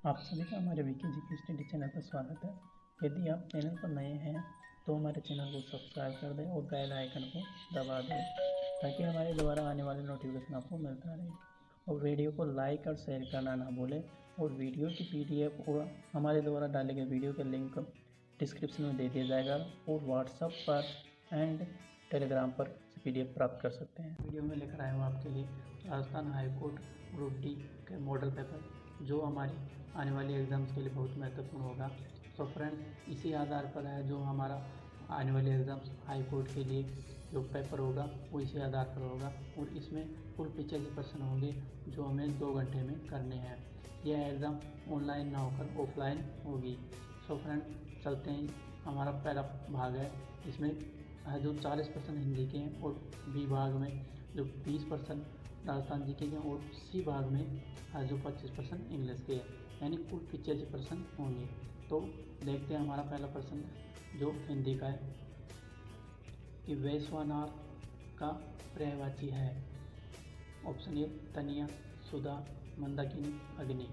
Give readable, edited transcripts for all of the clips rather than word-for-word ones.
आप सभी का हमारे वीके जीके स्टडी चैनल पर स्वागत है। यदि आप चैनल पर नए हैं तो हमारे चैनल को सब्सक्राइब कर दें और बेल आइकन को दबा दें ताकि हमारे द्वारा आने वाले नोटिफिकेशन आपको मिलता रहे। और वीडियो को लाइक और शेयर करना ना भूलें। और वीडियो की पीडीएफ और हमारे द्वारा डाले गए वीडियो का लिंक डिस्क्रिप्शन में दे दिया जाएगा और व्हाट्सएप पर एंड टेलीग्राम पर पीडीएफ प्राप्त कर सकते हैं। वीडियो में लेकर आया हूँ आपके लिए राजस्थान हाईकोर्ट ग्रुप डी के मॉडल पेपर, जो हमारी आने वाली एग्ज़ाम्स के लिए बहुत महत्वपूर्ण होगा। तो फ्रेंड्स, इसी आधार पर है जो हमारा आने वाले एग्ज़ाम्स हाई कोर्ट के लिए जो पेपर होगा वो इसी आधार पर होगा। और इसमें कुल 85 प्रश्न होंगे जो हमें 2 घंटे में करने हैं। यह एग्ज़ाम ऑनलाइन ना होकर ऑफलाइन होगी। सो फ्रेंड्स, चलते हैं। हमारा पहला भाग है, इसमें जो 40 प्रश्न हिंदी के हैं और बी भाग में जो 20% राजस्थान जीके के और सी भाग में जो 25% इंग्लिश के हैं, यानी कुल 85% होंगे। तो देखते हैं हमारा पहला प्रश्न जो हिंदी का है कि वैश्वानर का पर्यायवाची है। ऑप्शन ए तनिया, सुधा, मंदाकिनी, अग्नि।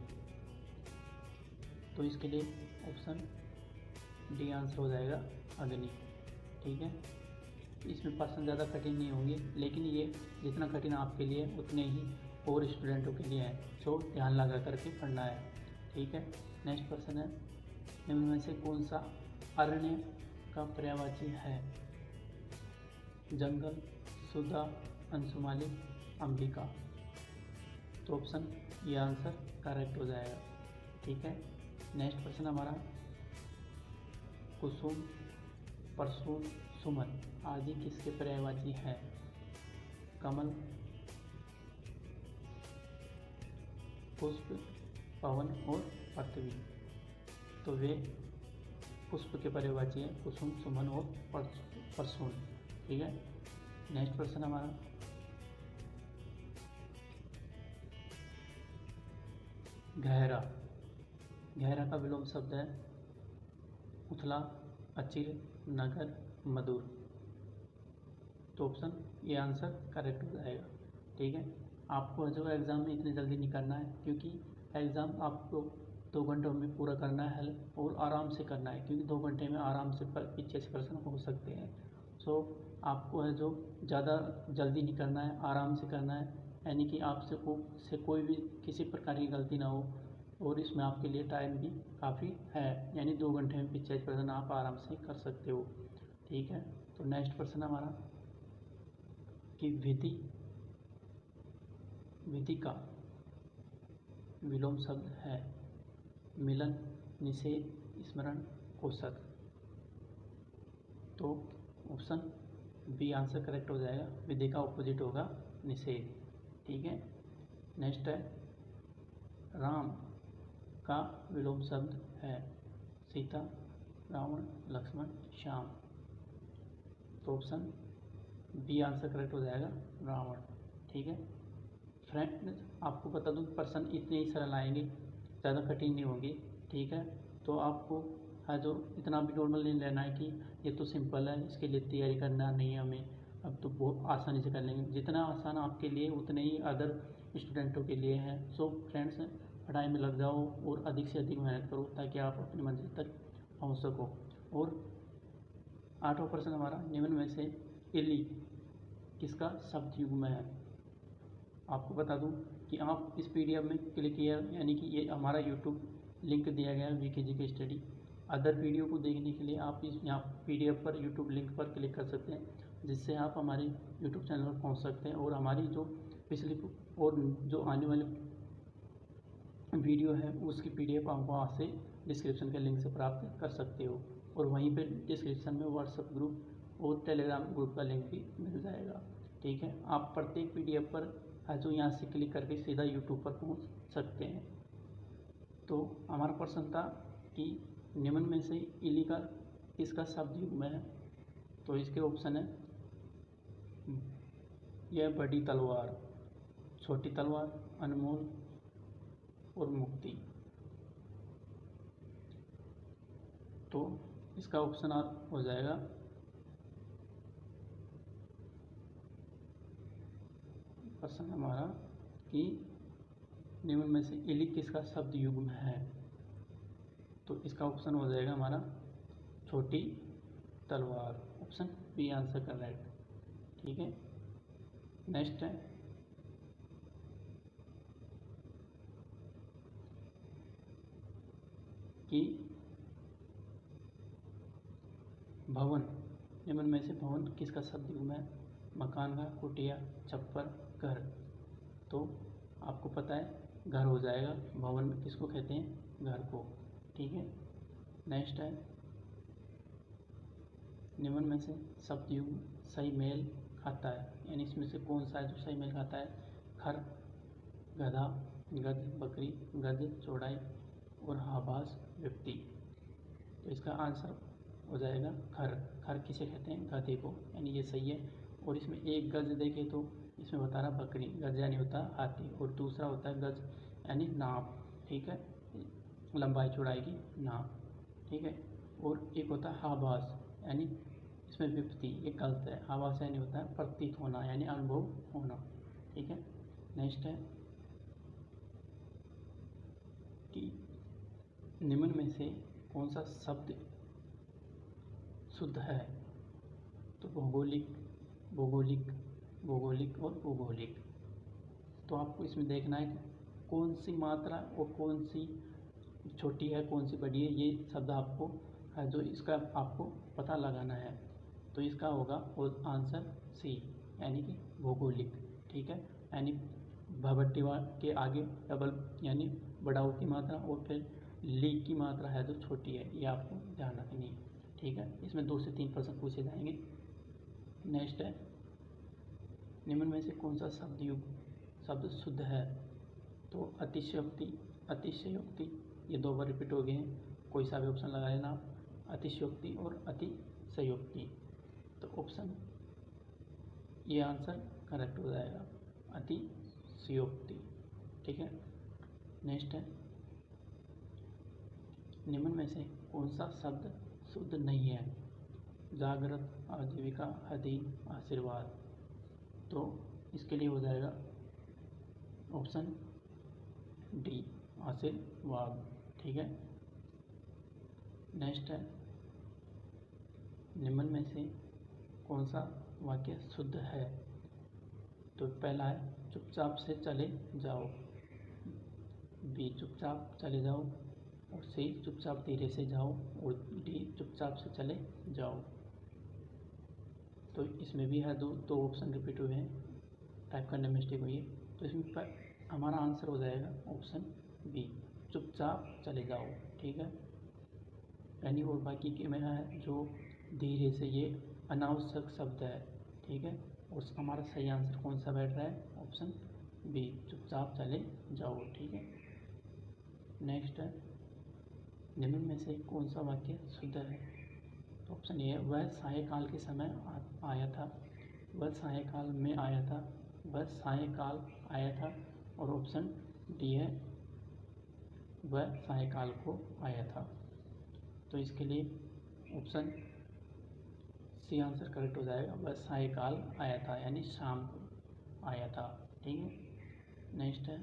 तो इसके लिए ऑप्शन डी आंसर हो जाएगा अग्नि। ठीक है, इसमें प्रश्न ज़्यादा कठिन नहीं होंगे, लेकिन ये जितना कठिन आपके लिए उतने ही और स्टूडेंटों के लिए है। सो ध्यान लगा करके पढ़ना है। ठीक है, नेक्स्ट प्रश्न है, निम्न में से कौन सा अरण्य का पर्यायवाची है? जंगल, सुधा, अंशुमाली, अंबिका। तो ऑप्शन ये आंसर करेक्ट हो जाएगा। ठीक है, नेक्स्ट प्रश्न हमारा कुसुम, परसुम, सुमन आदि किसके पर्यायवाची है? कमल, पुष्प, पवन और पृथ्वी। तो वे पुष्प के पर्यायवाची हैं, कुसुम, सुमन और परसुम। ठीक है, नेक्स्ट प्रश्न हमारा गहरा। गहरा का विलोम शब्द है उथला, अचिर, नगर, मधुर। तो ऑप्शन ये आंसर करेक्ट हो जाएगा। ठीक है, आपको जो एग्ज़ाम में इतनी जल्दी नहीं करना है, क्योंकि एग्ज़ाम आपको 2 घंटों में पूरा करना है और आराम से करना है, क्योंकि 2 घंटे में आराम से 85% हो सकते हैं। सो आपको है जो ज़्यादा जल्दी नहीं करना है, आराम से करना है, यानी कि आपसे कोई भी किसी प्रकार की गलती ना हो। और इसमें आपके लिए टाइम भी काफ़ी है, यानी 2 घंटे में 85% आप आराम से कर सकते हो। ठीक है, तो नेक्स्ट प्रश्न हमारा कि विधि का विलोम शब्द है मिलन, निषेध, स्मरण, कोशक। तो ऑप्शन बी आंसर करेक्ट हो जाएगा। विधि का ऑपोजिट होगा निषेध। ठीक है, नेक्स्ट है राम का विलोम शब्द है सीता, रावण, लक्ष्मण, श्याम। तो ऑप्शन बी आंसर करेक्ट हो जाएगा रावण। ठीक है फ्रेंड, आपको बता दूं प्रश्न इतने ही सरल आएंगे, ज़्यादा कठिन नहीं होंगे। ठीक है, तो आपको है जो इतना भी नॉर्मल नहीं लेना है कि ये तो सिंपल है, इसके लिए तैयारी करना नहीं है हमें, अब तो बहुत आसानी से कर लेंगे। जितना आसान आपके लिए उतने ही अदर स्टूडेंटों के लिए है। सो फ्रेंड्स, पढ़ाई में लग जाओ और अधिक से अधिक मेहनत करो ताकि आप अपनी मंजिल तक पहुंच सको। और 8वां प्रश्न हमारा, निम्न में से इली किसका शब्द युग्म है? आपको बता दूं कि आप इस पीडीएफ में क्लिक किया, यानी कि ये हमारा यूट्यूब लिंक दिया गया है VK GK study. Other video को देखने के लिए आप इस यहाँ पीडीएफ पर यूट्यूब लिंक पर क्लिक कर सकते हैं, जिससे आप हमारे यूट्यूब चैनल पर पहुँच सकते हैं और हमारी जो पिछली और जो आने वाली वीडियो है उसकी पीडीएफ आप वहाँ से डिस्क्रिप्शन के लिंक से प्राप्त कर सकते हो। और वहीं पे डिस्क्रिप्शन में व्हाट्सएप ग्रुप और टेलीग्राम ग्रुप का लिंक भी मिल जाएगा। ठीक है, आप प्रत्येक पीडीएफ पर जो यहाँ से क्लिक करके सीधा यूट्यूब पर पहुँच सकते हैं। तो हमारा प्रश्न था कि निम्न में से इली का किसका शब्द युग्म है? तो इसके ऑप्शन है यह बड़ी तलवार, छोटी तलवार, अनमोल और मुक्ति। तो इसका ऑप्शन हो जाएगा प्रश्न हमारा कि निम्न में से इलिक किसका शब्द युग्म है? तो इसका ऑप्शन हो जाएगा हमारा छोटी तलवार, ऑप्शन बी आंसर करेक्ट। ठीक है, नेक्स्ट है कि भवन, निम्न में से भवन किसका शब्द युग्म है? मकान का, कुटिया, छप्पर, घर। तो आपको पता है घर हो जाएगा, भवन किसको कहते हैं? घर को। ठीक है, नेक्स्ट है निम्न में से शब्द युग्म सही मेल खाता है, यानी इसमें से कौन सा है जो सही मेल खाता है? खर, गधा, गज, बकरी, गज, चौड़ाई और आभास व्यक्ति। तो इसका आंसर हो जाएगा खर। खर किसे कहते हैं? गधे को, यानी ये सही है। और इसमें एक गज देखें तो इसमें बता रहा बकरी, गज यानी होता है हाथी, और दूसरा होता है गज यानी नाप। ठीक है, लंबाई चौड़ाई की नाप। ठीक है, और एक होता है आभास, यानी इसमें विपत्ति, ये गलत है। आभास यानी होता है प्रतीत होना, यानी अनुभव होना। ठीक है, नेक्स्ट है कि निम्न में से कौन सा शब्द शुद्ध है? तो भौगोलिक, भौगोलिक, भौगोलिक और भौगोलिक। तो आपको इसमें देखना है कौन सी मात्रा और कौन सी छोटी है, कौन सी बड़ी है, ये शब्द आपको है जो इसका आपको पता लगाना है। तो इसका होगा आंसर सी, यानी कि भौगोलिक। ठीक है, यानी भवटिवा के आगे डबल यानी बढ़ाव की मात्रा और फिर ली की मात्रा है जो छोटी है, ये आपको ध्यान रखनी है। ठीक है, इसमें 2 से 3 प्रश्न पूछे जाएंगे। नेक्स्ट है निम्न में से कौन सा शब्द शुद्ध है? तो अतिशयोक्ति, अतिशयोक्ति, ये 2 बार रिपीट हो गए हैं, कोई सा भी ऑप्शन लगा लेना आप, अतिशयोक्ति और अतिशयोक्ति। तो ऑप्शन ये आंसर करेक्ट हो जाएगा, अतिशयोक्ति। ठीक है, नेक्स्ट है निम्न में से कौन सा शब्द शुद्ध नहीं है? जागृत, आजीविका, अधीन, आशीर्वाद। तो इसके लिए हो जाएगा ऑप्शन डी, आशीर्वाद। ठीक है, नेक्स्ट है निम्न में से कौन सा वाक्य शुद्ध है? तो पहला है चुपचाप से चले जाओ, बी चुपचाप चले जाओ, और सी चुपचाप धीरे से जाओ, और डी चुपचाप से चले जाओ। तो इसमें भी है दो ऑप्शन रिपीट हुए हैं, टाइप करने में मिस्टेक हुई है। तो इसमें हमारा आंसर हो जाएगा ऑप्शन बी, चुपचाप चले जाओ। ठीक है, यानी और बाकी के में है जो धीरे से, ये अनावश्यक शब्द है। ठीक है, और हमारा सही आंसर कौन सा बैठ रहा है? ऑप्शन बी, चुपचाप चले जाओ। ठीक है, नेक्स्ट है निम्न में से कौन सा वाक्य शुद्ध है? तो ऑप्शन ए है वह सायकाल के समय आया था, वह सायकाल में आया था, वह सायकाल आया था, और ऑप्शन डी है वह सायकाल को आया था। तो इसके लिए ऑप्शन सी आंसर करेक्ट हो जाएगा, वह सायकाल आया था, यानी शाम को आया था। ठीक है, नेक्स्ट है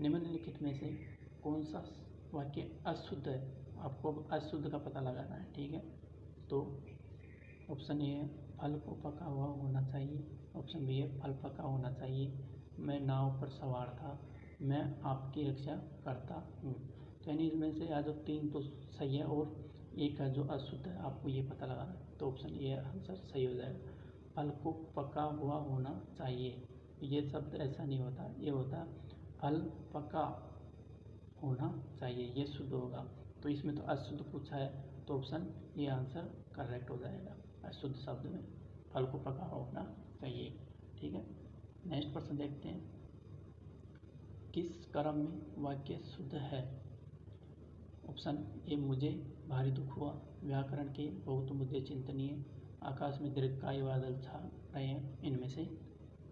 निम्नलिखित में से कौन सा वाक्य अशुद्ध है? आपको अशुद्ध का पता लगाना है। ठीक है, तो ऑप्शन ए है फल को पका हुआ होना चाहिए, ऑप्शन बी है फल पका होना चाहिए, मैं नाव पर सवार था, मैं आपकी रक्षा करता हूँ। तो यानी इनमें से या जो 3 तो सही है और एक है जो अशुद्ध है, आपको ये पता लगाना है। तो ऑप्शन ए आंसर सही हो जाएगा, फल को पका हुआ होना चाहिए। ये शब्द ऐसा नहीं होता, ये होता फल पका होना चाहिए, ये शुद्ध होगा। तो इसमें तो अशुद्ध पूछा है, तो ऑप्शन ये आंसर करेक्ट हो जाएगा, अशुद्ध शब्द में फल को पका होना चाहिए। ठीक है, नेक्स्ट प्रश्न देखते हैं, किस क्रम में वाक्य शुद्ध है? ऑप्शन ए मुझे भारी दुख हुआ, व्याकरण के बहुत मुद्दे चिंतनीय, आकाश में दीर्घकाय बादल छा रहे हैं, इनमें से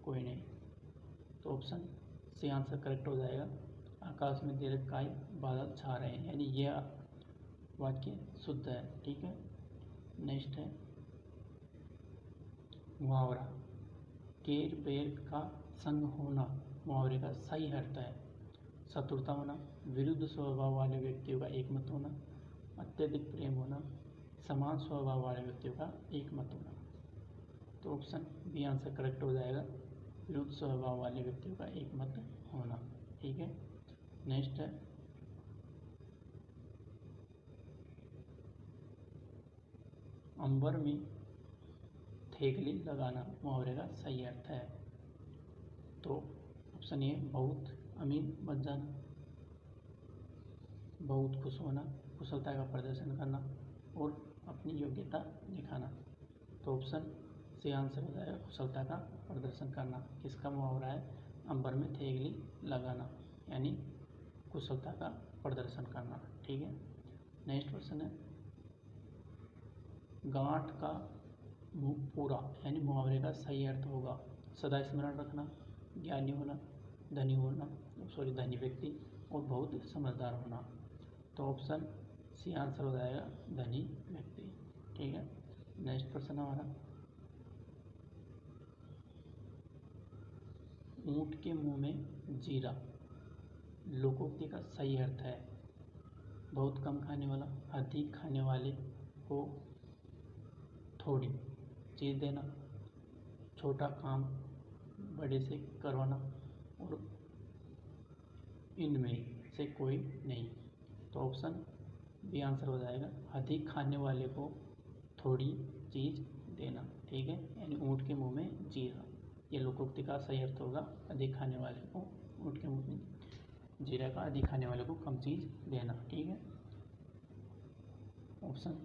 कोई नहीं। तो ऑप्शन सी आंसर करेक्ट हो जाएगा, आकाश में दीर्घकाय बादल छा रहे हैं, यानी यह वाक्य शुद्ध है। ठीक है, नेक्स्ट है मुहावरा, केर बेर का संग होना मुहावरे का सही अर्थ है। शत्रुता होना, विरुद्ध स्वभाव वाले व्यक्तियों का एक मत होना, अत्यधिक प्रेम होना, समान स्वभाव वाले व्यक्तियों का एक मत होना। तो ऑप्शन बी आंसर करेक्ट हो जाएगा, विरुद्ध स्वभाव वाले व्यक्तियों का एक मत होना। ठीक है, नेक्स्ट है अंबर में थेगली लगाना मुहावरे का सही अर्थ है। तो ऑप्शन ए बहुत अमीर बन जाना, बहुत खुश होना, कुशलता का प्रदर्शन करना और अपनी योग्यता दिखाना। तो ऑप्शन सी आंसर हो जाएगा, कुशलता का प्रदर्शन करना। किसका मुहावरा है? अंबर में थेगली लगाना, यानी कुशलता का प्रदर्शन करना। ठीक है, नेक्स्ट क्वेश्चन है गांठ का मुंह पूरा यानी मुहावरे का सही अर्थ होगा सदा स्मरण रखना, ज्ञानी होना, धनी व्यक्ति और बहुत समझदार होना। तो ऑप्शन सी आंसर हो जाएगा, धनी व्यक्ति। ठीक है, नेक्स्ट क्वेश्चन हमारा ऊंट के मुंह में जीरा लोकोक्ति का सही अर्थ है। बहुत कम खाने वाला, अधिक खाने वाले को थोड़ी चीज़ देना, छोटा काम बड़े से करवाना और इनमें से कोई नहीं। तो ऑप्शन बी आंसर हो जाएगा, अधिक खाने वाले को थोड़ी चीज़ देना। ठीक है, यानी ऊँट के मुंह में जीरा, ये लोकोक्ति का सही अर्थ होगा, अधिक खाने वाले को ऊँट के मुंह में जीरा का, अधिक खाने वाले को कम चीज़ देना। ठीक है, ऑप्शन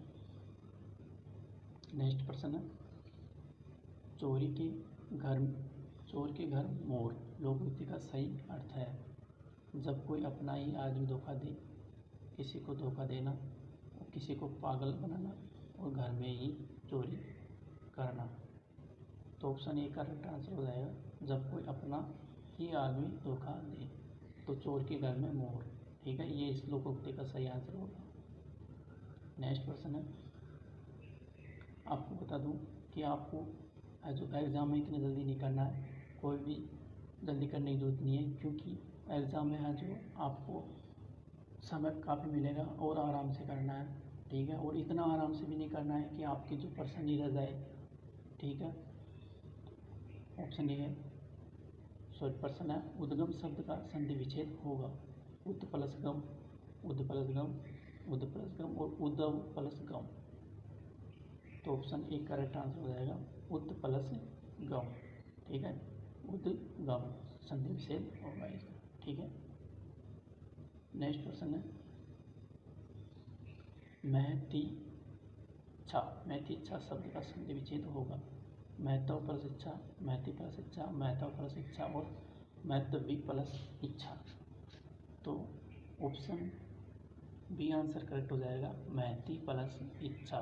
नेक्स्ट प्रश्न है चोर के घर मोर लोकोक्ति का सही अर्थ है। जब कोई अपना ही आदमी धोखा दे, किसी को धोखा देना और किसी को पागल बनाना और घर में ही चोरी करना। तो ऑप्शन ए करेक्ट आंसर हो जाएगा, जब कोई अपना ही आदमी धोखा दे। तो चोर के घर में मोर। ठीक है, ये इस लोकोक्ति का सही आंसर होगा। नेक्स्ट क्वेश्चन है, आपको बता दूं कि आपको जो एग्ज़ाम है इतनी जल्दी नहीं करना है, कोई भी जल्दी करने की जरूरत नहीं है, क्योंकि एग्ज़ाम में है जो आपको समय काफ़ी मिलेगा और आराम से करना है। ठीक है, और इतना आराम से भी नहीं करना है कि आपकी जो पर्सन ही रह जाए। ठीक है, ऑप्शन ए है पर्सन है उद्गम शब्द का संधि विच्छेद होगा उद प्लस गम, उद प्लस गम, उद प्लस गम और उद्गम प्लस गम। तो ऑप्शन ए करेक्ट आंसर हो जाएगा, उद प्लस गम। ठीक है, उद्गम संधि विच्छेद होगा इसका। ठीक है, नेक्स्ट क्वेश्चन है महती इच्छा शब्द का संधि विच्छेद होगा महत्व प्लस इच्छा, महती प्लस इच्छा, महत्व प्लस इच्छा और महत्वी प्लस इच्छा। तो ऑप्शन बी आंसर करेक्ट हो जाएगा, महती प्लस इच्छा।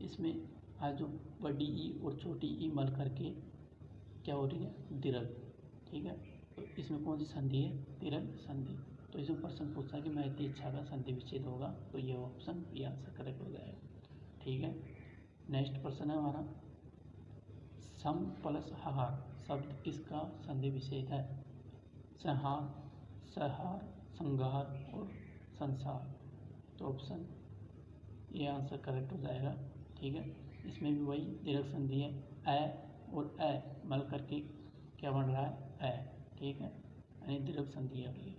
इसमें आज जो बड़ी ई और छोटी ई मल करके क्या हो रही है? दीर्घ। ठीक है, तो इसमें कौन सी संधि है? दीर्घ संधि। तो इसमें प्रश्न पूछा है कि महती इच्छा का संधि विच्छेद होगा, तो ये ऑप्शन बी आंसर करेक्ट हो जाएगा। ठीक है, नेक्स्ट प्रश्न है हमारा सम प्लस हार शब्द किसका संधि विच्छेद है? संहार, सहार, संघार और संसार। तो ऑप्शन ये आंसर करेक्ट हो जाएगा। ठीक है, इसमें भी वही दीर्घ संधि है, ए और ए मल करके क्या बन रहा है? ए। ठीक है, यानी दीर्घ संधि है ये।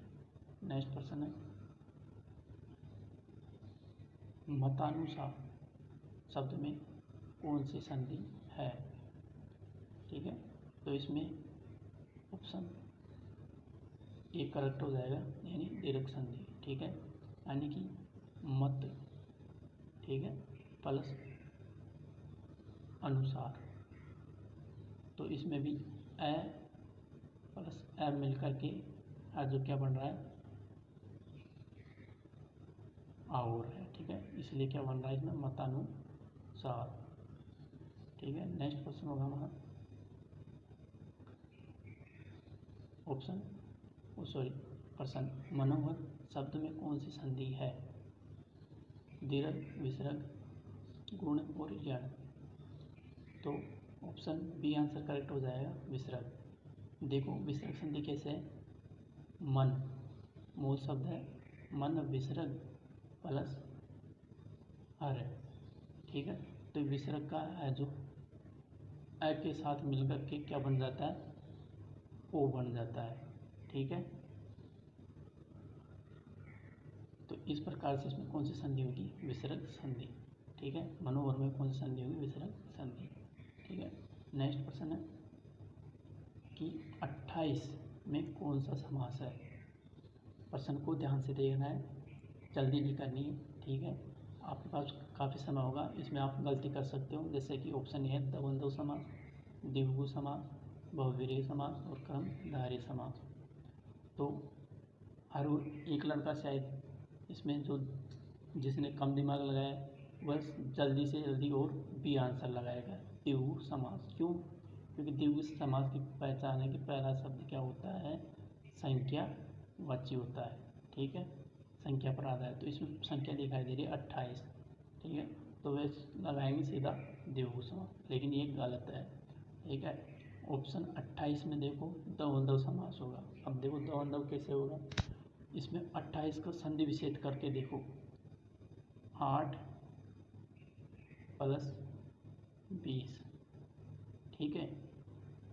नेक्स्ट प्रश्न है मतानुसार शब्द में कौन सी संधि है? ठीक है, तो इसमें ऑप्शन ए करेक्ट हो जाएगा, यानी दीर्घ संधि। ठीक है, यानी कि मत, ठीक है, प्लस अनुसार। तो इसमें भी ए प्लस ए मिल करके आज जो क्या बन रहा है? और है। ठीक है, इसलिए क्या बन रहा है इसमें? मतानुसार। ठीक है, नेक्स्ट क्वेश्चन होगा हमारा ऑप्शन प्रश्न मनोहर शब्द में कौन सी संधि है? दीर्घ, विसर्ग, गुण और यण। तो ऑप्शन बी आंसर करेक्ट हो जाएगा, विसर्ग। देखो विसर्ग संधि कैसे है, मन मूल शब्द है, मन विसर्ग प्लस हर है, ठीक है। तो विसर्ग का है जो अ के साथ मिलकर के क्या बन जाता है, ओ बन जाता है, ठीक है। तो इस प्रकार से इसमें कौन सी संधि होगी, विसर्ग संधि, ठीक है। मनोवर में कौन सी संधि होगी, विसर्ग संधि, ठीक है। नेक्स्ट प्रश्न है कि 28 में कौन सा समास है। प्रश्न को ध्यान से देखना है, जल्दी नहीं करनी है, ठीक है। आपके पास काफ़ी समय होगा, इसमें आप गलती कर सकते हो। जैसे कि ऑप्शन ए है द्वंद्व समास, द्विगु समास, बहुव्रीहि समास और कर्मधारय समास। तो हर एक लड़का शायद इसमें जो जिसने कम दिमाग लगाया वह जल्दी से जल्दी और बी आंसर लगाएगा, द्विगु समास। क्यों, क्योंकि द्विगु समास की पहचान है कि पहला शब्द क्या होता है, संख्यावाची होता है, ठीक है, संख्या पर आधारित। तो इसमें संख्या दिखाई दे रही है 28, ठीक है। तो वे लगाएंगे सीधा द्विगु समास, लेकिन ये गलत है, ठीक है। ऑप्शन 28 में देखो द्वंद्व समास होगा। अब देखो द्वंद्व कैसे होगा, इसमें 28 का संधि विच्छेद करके देखो, 8 + 20, ठीक है।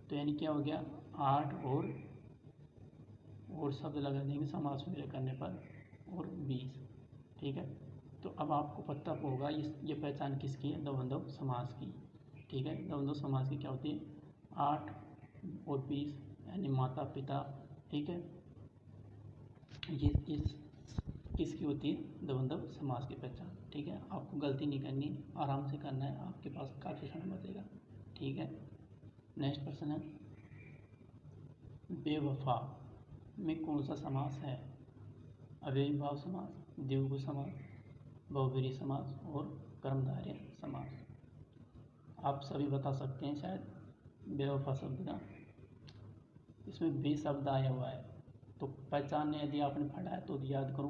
तो यानी क्या हो गया, 8 और शब्द लगा देंगे समास वगैरह करने पर, और 20, ठीक है। तो अब आपको पता होगा ये पहचान किसकी है, द्वंद्व समास की, ठीक है। द्वंद्व समास की क्या होती है, 8 और 20 यानी माता पिता, ठीक है। ये इस किसकी होती है, द्वंद्व समास की पहचान, ठीक है। आपको गलती नहीं करनी, आराम से करना है, आपके पास काफ़ी समय बचेगा, ठीक है। नेक्स्ट प्रश्न है बेवफा में कौन सा समास है, अव्ययीभाव समास, द्विगु समास, बहुव्रीहि समास और कर्मधारय समास। आप सभी बता सकते हैं शायद बेवफा शब्द का, इसमें बे शब्द आया हुआ है। तो पहचान यदि आपने पढ़ा है तो याद करो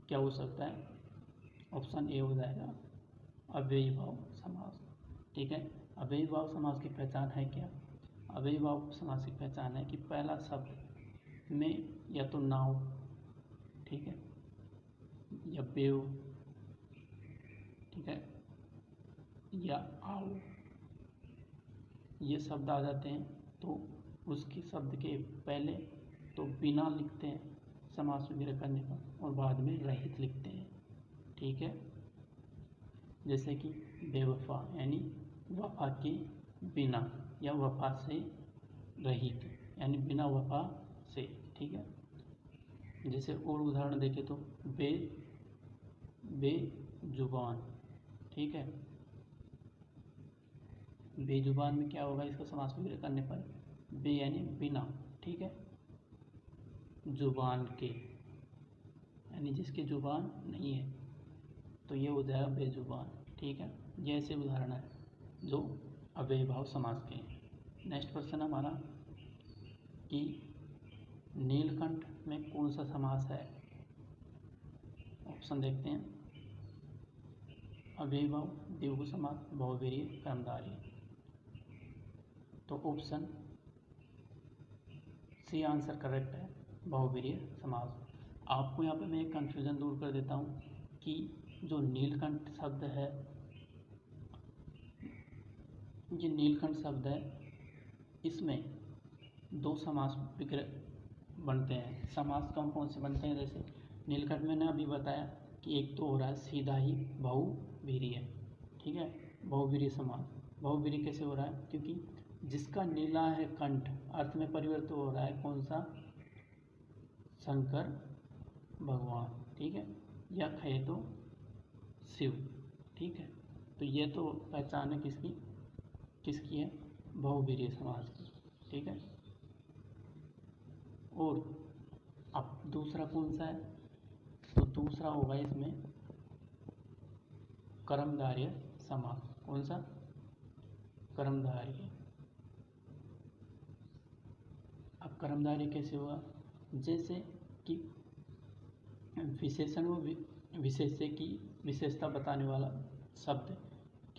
क्या हो सकता है, ऑप्शन ए हो जाएगा अव्ययीभाव समास, ठीक है। अव्ययीभाव समास की पहचान है क्या, अव्ययीभाव समास की पहचान है कि पहला शब्द में या तो नाव, ठीक है, या बेव, ठीक है, या आओ, ये शब्द आ जाते हैं। तो उसके शब्द के पहले तो बिना लिखते हैं समास वगैरह करने पर, और बाद में रहित लिखते हैं, ठीक है। जैसे कि बेवफा यानी वफा के बिना, या वफा से रहित यानी बिना वफा से, ठीक है। जैसे और उदाहरण देखें तो बेजुबान, ठीक है। बेजुबान में क्या होगा, इसका समास वगैरह करने पर बे यानी बिना, ठीक है, जुबान के यानी जिसकी जुबान नहीं है, तो ये हो जाएगा बेजुबान, ठीक है। ये ऐसे उदाहरण है जो अव्ययीभाव समास के हैं। नेक्स्ट क्वेश्चन हमारा कि नीलकंठ में कौन सा समास है। ऑप्शन देखते हैं, अव्ययीभाव, द्विगु समास, बहुव्रीहि, कर्मधारय। तो ऑप्शन सी आंसर करेक्ट है, बहुव्रीहि समास। आपको यहाँ पे मैं एक कन्फ्यूज़न दूर कर देता हूँ कि जो नीलकंठ शब्द है, ये नीलकंठ शब्द है, इसमें दो समास बनते हैं। समास कौन कौन से बनते हैं, जैसे नीलकंठ मैंने अभी बताया कि एक तो हो रहा है सीधा ही बहुव्रीहि है, ठीक है, बहुव्रीहि समास। बहुव्रीहि कैसे हो रहा है, क्योंकि जिसका नीला है कंठ, अर्थ में परिवर्तन हो रहा है कौन सा, शंकर भगवान, ठीक है, या कहे तो शिव, ठीक है। तो ये तो पहचान है किसकी किसकी है, बहुव्रीहि समास की, ठीक है। और अब दूसरा कौन सा है, तो दूसरा होगा इसमें कर्मधारय समास। कौन सा, कर्मधारय। अब कर्मधारय कैसे होगा, जैसे कि विशेषण व विशेष्य की विशेषता बताने वाला शब्द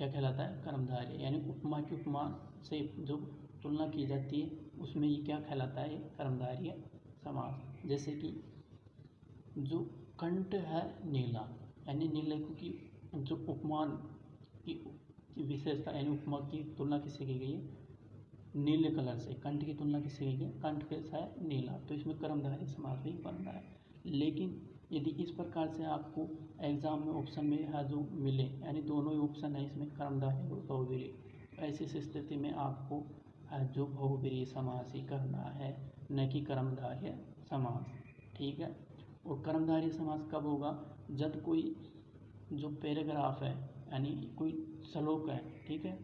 क्या कहलाता है, कर्मधारय। यानी उपमा की उपमा से जो तुलना की जाती है उसमें ये क्या कहलाता है, कर्मधारय समास। जैसे कि जो कंठ है नीला, यानी नीले की जो उपमान की विशेषता, यानी उपमा की तुलना किससे की गई है, नीले कलर से। कंठ की तुलना किससे की गई है, कंठ कैसा है, नीला, तो इसमें कर्मधारय समास भी बन रहा है। लेकिन यदि इस प्रकार से आपको एग्जाम में ऑप्शन में है जो मिले, यानी दोनों ही ऑप्शन है इसमें, कर्मधारय और बहुव्रीहि, ऐसी स्थिति में आपको जो बहुव्रीहि समास ही करना है, न कि कर्मधारय समास। ठीक है। और कर्मधारय समास कब होगा, जब कोई जो पैराग्राफ है, यानी कोई श्लोक है, ठीक है,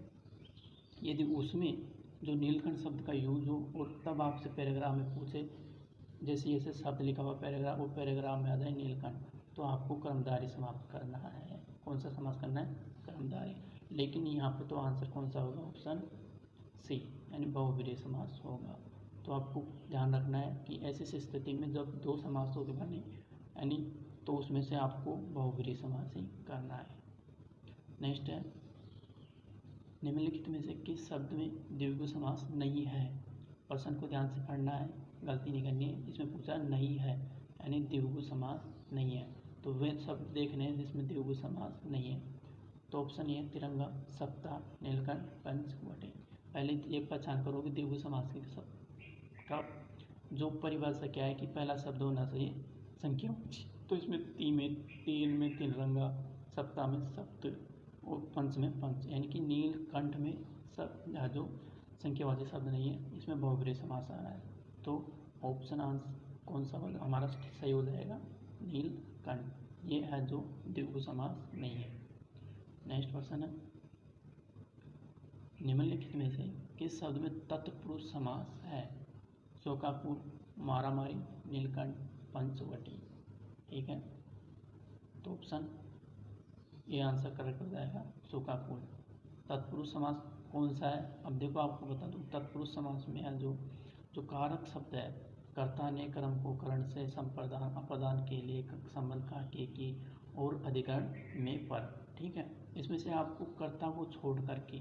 यदि उसमें जो नीलकंठ शब्द का यूज हो और तब आपसे पैराग्राफ में पूछे, जैसे शब्द लिखा हुआ पैराग्राफ, वो पैराग्राफ में आ जाए नीलकंठ, तो आपको कर्मधारय समाप्त करना है। कौन सा समास करना है, कर्मधारय। लेकिन यहाँ पे तो आंसर कौन सा होगा, ऑप्शन सी, यानी बहुव्रीहि समास होगा। तो आपको ध्यान रखना है कि ऐसी स्थिति में जब दो समासों के बने, यानी तो उसमें से आपको बहुव्रीहि समास ही करना है। नेक्स्ट है, निम्नलिखित में से किस शब्द में द्विगु समास नहीं है। प्रश्न को ध्यान से पढ़ना है, गलती नहीं करनी है। इसमें पूछा नहीं है, यानी द्विगु समास नहीं है, तो वे शब्द देखने हैं जिसमें द्विगु समास नहीं है। तो ऑप्शन ये, तिरंगा, सप्ताह, नीलकंठ, पंचवटी। पहले ये पहचान करोगे द्विगु समास के शब्द का जो परिभाषा क्या है कि पहला शब्द होना चाहिए संख्यावाची। तो इसमें तीन में तिरंगा, सप्ताह में सप्त और पंच में पंच, यानी कि नीलकंठ में सब जो संख्यावाची शब्द नहीं है, इसमें बहुव्रीहि समास आ रहा है। तो ऑप्शन आंसर कौन सा होगा हमारा सही हो जाएगा, नीलकंठ, ये है जो द्विगु समास नहीं है। नेक्स्ट क्वेश्चन है, निम्नलिखित में से किस शब्द में तत्पुरुष समास है। शोकाकुल, मारामारी, नीलकंठ, पंचवटी। ठीक है, तो ऑप्शन ये आंसर करेक्ट हो जाएगा, शोकाकुल। तत्पुरुष समास कौन सा है, अब देखो आपको बता दूं, तत्पुरुष समास में है जो कारक शब्द है, कर्ता ने कर्म को करण से संप्रदान अप्रदान के लिए संबंध का की और अधिकरण में पर। ठीक है, इसमें से आपको कर्ता को छोड़ करके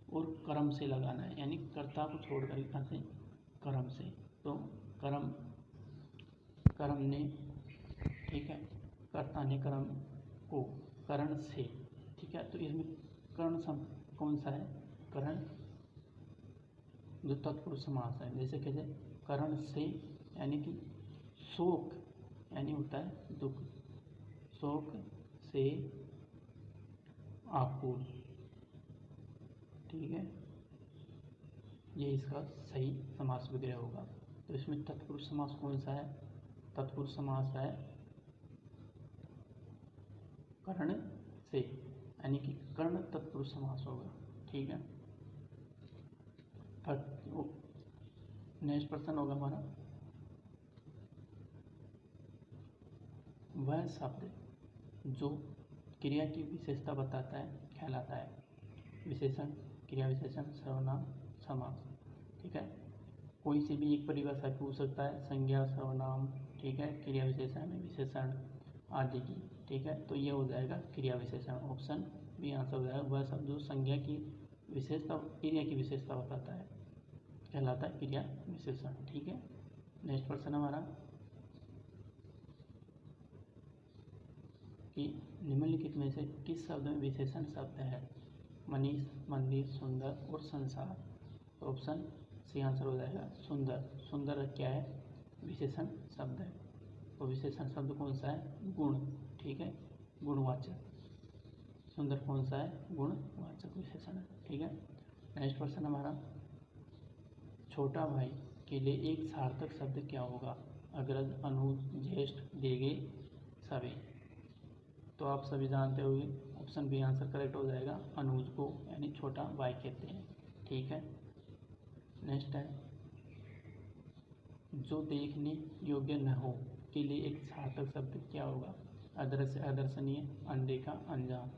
और कर्म से लगाना है, यानी कर्ता को छोड़ करके कहाँ से, कर्म से। तो कर्म ने, ठीक है, कर्ता ने कर्म को करण से। ठीक है, तो इसमें कर्ण कौन सा है, करण जो तत्पुरुष समास है। जैसे कैसे, करण से, यानी कि शोक, यानी होता है दुख, शोक से आकुल। ठीक है, ये इसका सही समास विग्रह होगा। तो इसमें तत्पुरुष समास कौन सा है, तत्पुरुष समास है कर्ण से, यानी कि कर्ण तत्पुरुष समास होगा। ठीक है, नेक्स्ट प्रश्न होगा हमारा, वह शब्द जो क्रिया की विशेषता बताता है कहलाता है विशेषण, क्रिया विशेषण, सर्वनाम, समास। ठीक है, कोई सी भी एक परिभाषा पूछ सकता है, संज्ञा, सर्वनाम, ठीक है, क्रिया विशेषण, विशेषण आदि की। ठीक है, तो ये हो जाएगा क्रिया विशेषण, ऑप्शन बी आंसर हो जाएगा। वह शब्द जो संज्ञा की विशेषता, क्रिया की विशेषता बताता है कहलाता है क्रिया विशेषण। ठीक है, नेक्स्ट प्रश्न हमारा कि निम्नलिखित में से किस शब्द में विशेषण शब्द है। मनीष, मंदिर, सुंदर और संसार। तो ऑप्शन सी आंसर हो जाएगा, सुंदर। सुंदर क्या है, विशेषण शब्द है। तो विशेषण शब्द कौन सा है, गुण। ठीक है, गुणवाचक। सुंदर कौन सा है, गुणवाचक विशेषण है। ठीक है, नेक्स्ट क्वेश्चन हमारा, छोटा भाई के लिए एक सार्थक शब्द क्या होगा। अग्रज, अनुज, ज्येष्ठ, देगे, सभी। तो आप सभी जानते होंगे, ऑप्शन बी आंसर करेक्ट हो जाएगा, अनुज को यानी छोटा भाई कहते हैं। ठीक है, नेक्स्ट है, जो देखने योग्य न हो के लिए एक सार्थक शब्द क्या होगा। अदृश्य, अदर्शनीय, अनदेखा, अनजान।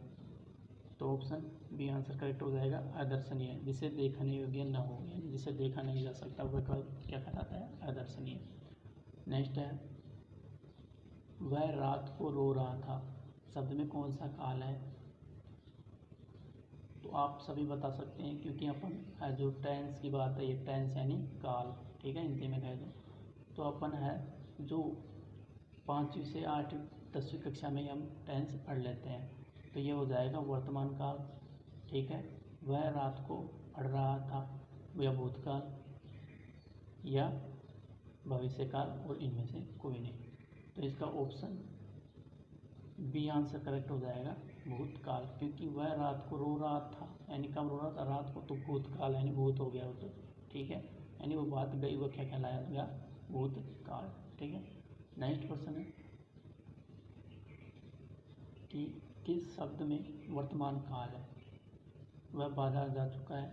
तो ऑप्शन बी आंसर करेक्ट हो जाएगा, अदर्शनीय, जिसे देखने योग्य न हो, यानी जिसे देखा नहीं जा सकता, वह क्या कहलाता है, अदर्शनीय। नेक्स्ट है, वह रात को रो रहा था, शब्द में कौन सा काल है। तो आप सभी बता सकते हैं, क्योंकि अपन जो टेंस की बात है, ये टेंस यानी काल, ठीक है, हिंदी में कह दो। तो अपन है जो 5वीं से 8वीं 10वीं कक्षा में हम टेंस पढ़ लेते हैं, तो ये हो जाएगा वर्तमान काल, ठीक है। वह रात को पढ़ रहा था, या भूतकाल या भविष्यकाल, और इनमें से कोई नहीं। तो इसका ऑप्शन बी आंसर करेक्ट हो जाएगा, भूतकाल, क्योंकि वह रात को रो रहा था, यानी कब रो रहा था, रात को, तो भूतकाल यानी भूत हो गया वो, तो ठीक है, यानी वो बात गई, वो क्या कहलाएगा, भूतकाल, ठीक है। नेक्स्ट क्वेश्चन है कि किस शब्द में वर्तमान काल है। वह बाजार जा चुका है,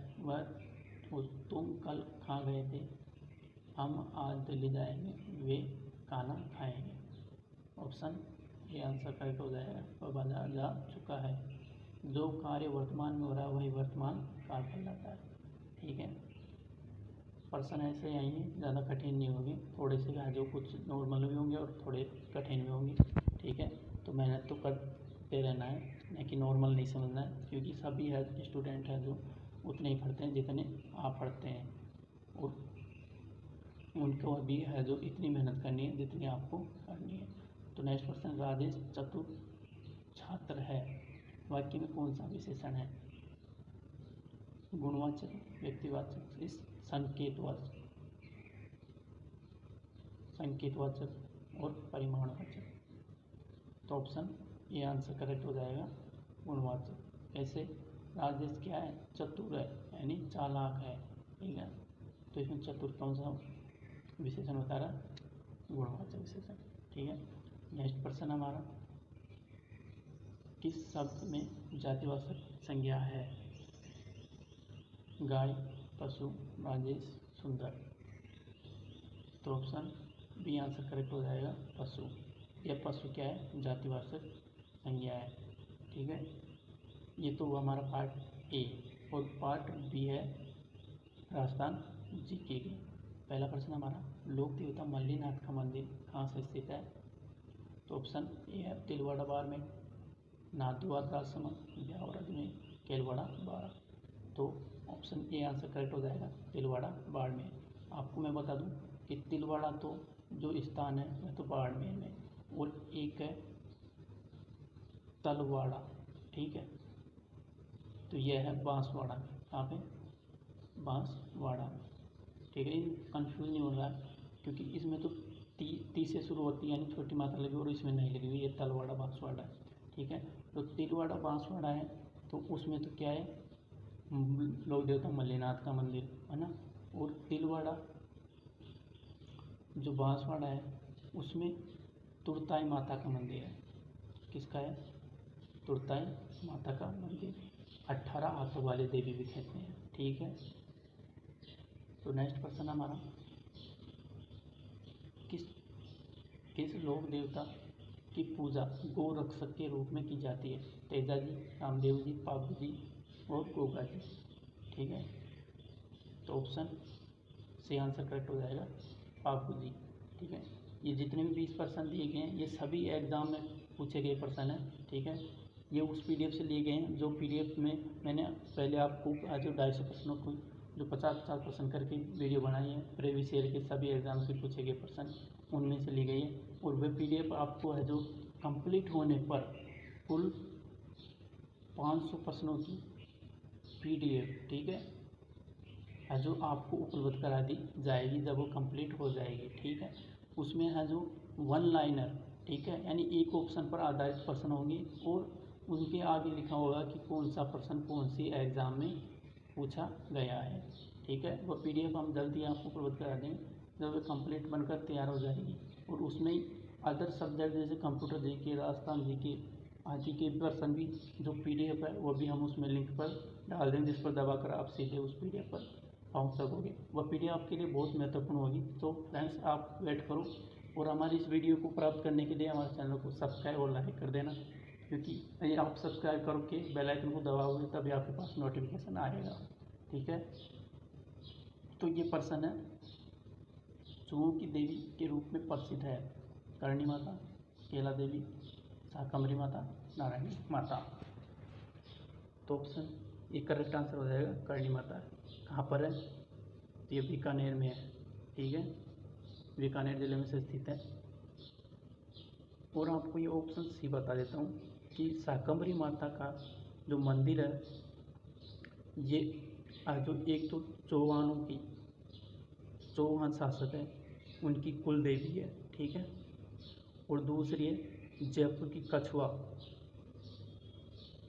तुम कल कहाँ गए थे, हम आज दिल्ली जाएंगे, वे खाना खाएंगे। ऑप्शन ये आंसर करेक्ट हो जाएगा, वह बाजार जा चुका है। जो कार्य वर्तमान में हो रहा है वही वर्तमान काल कहलाता है, ठीक है। प्रश्न ऐसे आएंगे, ज़्यादा कठिन नहीं होंगे, थोड़े से जो कुछ नॉर्मल भी होंगे और थोड़े कठिन भी होंगे, ठीक है। तो मेहनत तो करते रहना है, न कि नॉर्मल नहीं समझना है, क्योंकि सभी है स्टूडेंट हैं जो उतने ही पढ़ते हैं जितने आप पढ़ते हैं, और उनको अभी है जो इतनी मेहनत करनी है जितनी आपको करनी है। तो नेक्स्ट क्वेश्चन, राजेश चतुर छात्र है, वाक्य में कौन सा विशेषण है। गुणवाचक, व्यक्तिवाचक, संकेतवाचक और परिमाणवाचक। तो ऑप्शन ये आंसर करेक्ट हो जाएगा, गुणवाचक। ऐसे राजेश क्या है, चतुर है, यानी चालाक है, ठीक है। तो इसमें चतुर कौन सा विशेषण बता रहा, गुणवाचक विशेषण, ठीक है। नेक्स्ट प्रश्न हमारा, किस शब्द में जातिवाचक संज्ञा है। गाय, पशु, राजेश, सुंदर। तो ऑप्शन बी आंसर करेक्ट हो जाएगा, पशु। यह पशु क्या है, जातिवाचक संज्ञा है, ठीक है। ये तो हमारा पार्ट ए, और पार्ट बी है राजस्थान जीके के। पहला प्रश्न हमारा, लोक देवता मल्लीनाथ का मंदिर कहाँ से स्थित है। तो ऑप्शन ए है तिलवाड़ा बाड़मेर, नाथद्वार राजसमंद, ब्यावरज में, केलवाड़ा बाड़ा। तो ऑप्शन ए आंसर करेक्ट हो जाएगा, तिलवाड़ा बाड़मेर। आपको मैं बता दूं कि तिलवाड़ा तो जो स्थान है वह तो बाड़मेर में, और एक है तलवाड़ा, ठीक है। तो यह है बांसवाड़ा में, कहाँ पे, बांसवाड़ा में, ठीक है। कंफ्यूज नहीं हो रहा है, क्योंकि इसमें तो ती से शुरू होती है, यानी छोटी मात्रा लगी, और इसमें नहीं लगी हुई, ये तलवाड़ा बांसवाड़ा है, ठीक है। तो तिलवाड़ा बांसवाड़ा है, तो उसमें तो क्या है, लोक देवता मल्लीनाथ का मंदिर है ना। और तिलवाड़ा जो बांसवाड़ा है उसमें तुरताई माता का मंदिर है। किसका है, तुरताई माता का मंदिर, 18 हाथों वाले देवी भी कहते हैं, ठीक है। तो नेक्स्ट क्वेश्चन हमारा, किस लोक देवता की पूजा गोरक्षक के रूप में की जाती है। तेजा जी, रामदेव जी, पाबू जी और गोगा जी, ठीक है। तो ऑप्शन सी आंसर करेक्ट हो जाएगा, पाबू जी, ठीक है। ये जितने भी 20 प्रश्न दिए गए हैं ये सभी एग्ज़ाम में पूछे गए प्रश्न हैं, ठीक है। ये उस PDF से लिए गए हैं जो PDF में मैंने पहले आपको आज 250 प्रश्नों को जो 50-50 प्रश्न करके वीडियो बनाई है, प्रीवियस ईयर के सभी एग्ज़ाम से पूछे गए प्रश्न उनमें से ली गई है। और वह PDF आपको है जो कंप्लीट होने पर कुल 500 प्रश्नों की PDF, ठीक है जो आपको उपलब्ध करा दी जाएगी जब वो कंप्लीट हो जाएगी, ठीक है। उसमें है जो 1 लाइनर, ठीक है, यानी एक ऑप्शन पर आधारित प्रश्न होंगे, और उनके आगे लिखा होगा कि कौन सा प्रश्न कौन सी एग्ज़ाम में पूछा गया है, ठीक है। वो PDF हम जल्दी आपको उपलब्ध करा देंगे जब वो कंप्लीट बनकर तैयार हो जाएगी। और उसमें अदर सब्जेक्ट जैसे कंप्यूटर जीके, राजस्थान जीके आदि के प्रश्न भी जो PDF है वो भी हम उसमें लिंक पर डाल देंगे, जिस पर दबाकर आप सीधे उस PDF पर पहुँच सकोगे। वह PDF आपके लिए बहुत महत्वपूर्ण होगी। तो फ्रेंड्स आप वेट करो, और हमारी इस वीडियो को प्राप्त करने के लिए हमारे चैनल को सब्सक्राइब और लाइक कर देना, क्योंकि ये आप सब्सक्राइब करके बेल आइकन को दबाओगे तभी आपके पास नोटिफिकेशन आएगा, ठीक है। तो ये प्रश्न है, चूहों की देवी के रूप में प्रसिद्ध है, करणी माता, केला देवी, शाकंभरी माता, नारायणी माता। तो ऑप्शन ये करेक्ट आंसर हो जाएगा करणी माता। कहाँ पर है? ये बीकानेर में है, ठीक है, बीकानेर जिले में से स्थित है। और आपको ये ऑप्शन सी बता देता हूँ कि शाकंभरी माता का जो मंदिर है ये जो एक तो चौहान शासक है उनकी कुल देवी है, ठीक है, और दूसरी है जयपुर की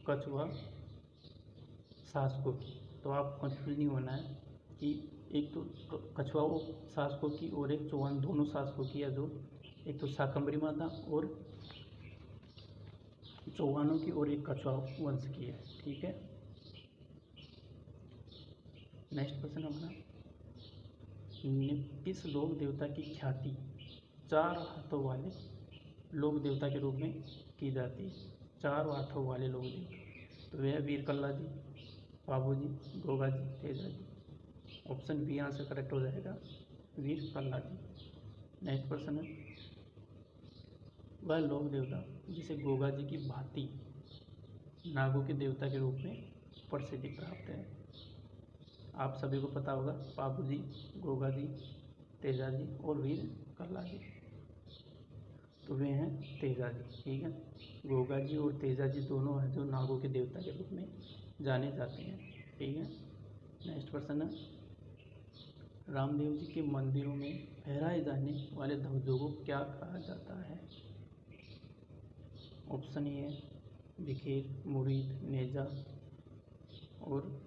कछुआ शासकों की। तो आप कंफ्यूज नहीं होना है कि एक तो कछुआ शासकों की और एक चौहान, दोनों शासकों की है, जो एक तो शाकंभरी माता और चौहानों की और एक कछुआ वंश की है, ठीक है। नेक्स्ट क्वेश्चन अपना, किस लोक देवता की ख्याति 4 हाथों वाले लोक देवता के रूप में की जाती है? 4 हाथों वाले लोक देवता, तो वह वीर कल्ला जी, बाबू जी, Goga ji, Teja ji. Option B answer correct हो जाएगा, वीर कल्ला जी। नेक्स्ट क्वेश्चन है, वह लोक देवता जिसे गोगा जी की भांति नागों के देवता के रूप में प्रसिद्धि प्राप्त है? आप सभी को पता होगा, बाबू जी, गोगा जी, तेजा जी और वीर कल्ला जी। तो वे हैं तेजा जी, ठीक है। गोगा जी और तेजा जी दोनों हैं जो नागों के देवता के रूप में जाने जाते हैं, ठीक है। नेक्स्ट क्वेश्चन है, रामदेव जी के मंदिरों में फहराए जाने वाले ध्वजों को क्या कहा जाता है? ऑप्शन ए है बिखेर, मुरीद, नेजा और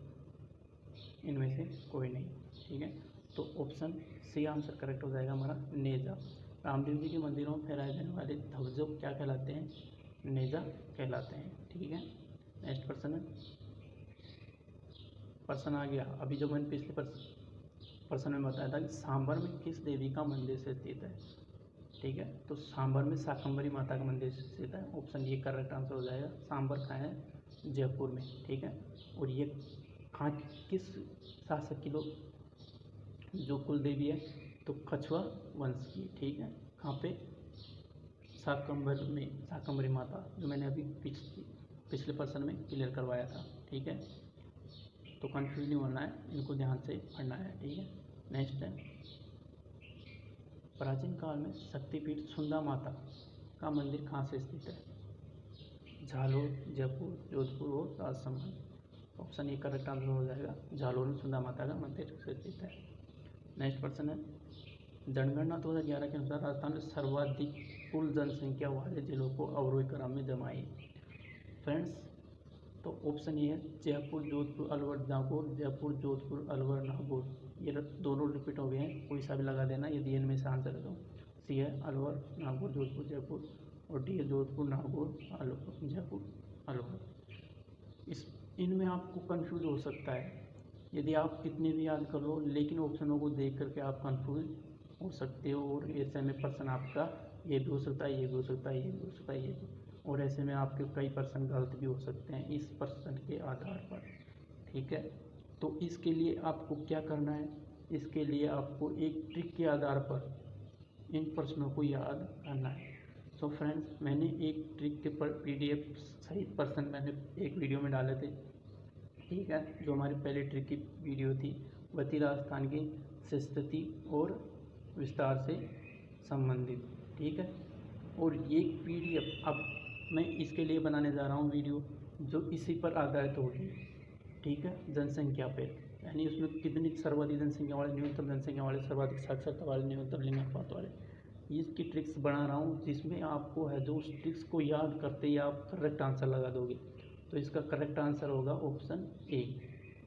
इनमें से कोई नहीं, ठीक है। तो ऑप्शन सी आंसर करेक्ट हो जाएगा हमारा, नेजा। रामदेव जी के मंदिरों में फहराए जाने वाले ध्वजों क्या कहलाते हैं? नेजा कहलाते हैं, ठीक है। नेक्स्ट प्रश्न आ गया। अभी जो मैंने पिछले प्रश्न में बताया था कि सांभर में किस देवी का मंदिर से स्थित है, ठीक है। तो सांभर में शाकंभरी माता का मंदिर स्थित है। ऑप्शन ये करेक्ट आंसर हो जाएगा। सांभर कहाँ है? जयपुर में, ठीक है। और ये कहाँ, किस शासक की जो कुल देवी है? तो कछुआ वंश की, ठीक है। कहाँ पे? शाकंभरी माता, जो मैंने अभी पिछले प्रश्न में क्लियर करवाया था, ठीक है। तो कंफ्यूज नहीं होना है, इनको ध्यान से पढ़ना है, ठीक है। नेक्स्ट है, प्राचीन काल में शक्तिपीठ सुंदा माता का मंदिर कहाँ से स्थित है? झालोर, जयपुर, जोधपुर और Rajsamand. Option A correct answer हो जाएगा, झालोर में सुंदा माता का मंदिर से स्थित है। नेक्स्ट क्वेश्चन है, जनगणना 2011 के अनुसार राजस्थान में सर्वाधिक कुल जनसंख्या वाले जिलों को अवरोही क्रम में जमाइए। फ्रेंड्स, तो ऑप्शन ए है जयपुर, जोधपुर, अलवर, नागौर, जयपुर, जोधपुर, अलवर, नागौर। ये दोनों रिपीट हो गए हैं, कोई सा भी लगा देना यदि इनमें से आंसर है तो। सी है अलवर, नागौर, जोधपुर, जयपुर, और डी है जोधपुर, नागौर, अलवर, जयपुर, अलवर। इनमें आपको कंफ्यूज हो सकता है, यदि आप कितने भी याद कर लो, लेकिन ऑप्शनों को देख करके आप कंफ्यूज हो सकते हो। और ऐसे में पर्सन आपका ये भी हो सकता है, ये भी हो सकता है, ये भी हो सकता है, ये भी, और ऐसे में आपके कई पर्सन गलत भी हो सकते हैं इस पर्सन के आधार पर, ठीक है। तो इसके लिए आपको क्या करना है? इसके लिए आपको एक ट्रिक के आधार पर इन प्रश्नों को याद करना है। तो फ्रेंड्स, मैंने एक ट्रिक के पर PDF सहित पर्सन मैंने एक वीडियो में डाले थे, ठीक है। जो हमारी पहली ट्रिक की वीडियो थी वह थी राजस्थान की स्थिति और विस्तार से संबंधित, ठीक है। और ये PDF अब मैं इसके लिए बनाने जा रहा हूँ वीडियो जो इसी पर आधारित होगी, ठीक है, जनसंख्या पे। यानी उसमें कितनी सर्वाधिक जनसंख्या वाले, न्यूनतम जनसंख्या वाले, सर्वाधिक साक्षरता वाले, न्यूनतम लिंगानुपात वाले, इसकी ट्रिक्स बना रहा हूँ, जिसमें आपको है जो उस ट्रिक्स को याद करते ही आप करेक्ट आंसर लगा दोगे। तो इसका करेक्ट आंसर होगा ऑप्शन ए,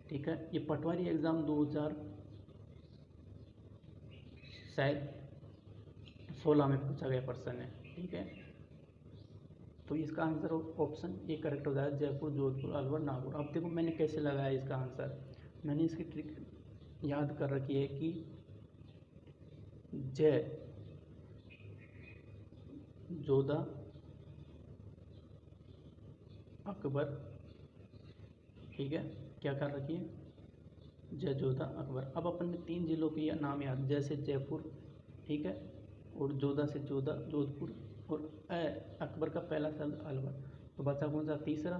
ठीक है। ये पटवारी एग्ज़ाम 2016 में पूछा गया प्रश्न है, ठीक है। तो इसका आंसर ऑप्शन ए करेक्ट हो जाएगा, जयपुर, जोधपुर, अलवर, नागौर। अब देखो मैंने कैसे लगाया इसका आंसर। मैंने इसकी ट्रिक याद कर रखी है कि जय, जोधा, अकबर, ठीक है, क्या कर रखी है? जय, जोधा, अकबर। अब अपन ने 3 जिलों के नाम याद, जैसे जयपुर, ठीक है, और जोधा से जोधपुर, और अकबर का पहला शब्द अलवर। तो बचा कौन सा? तीसरा,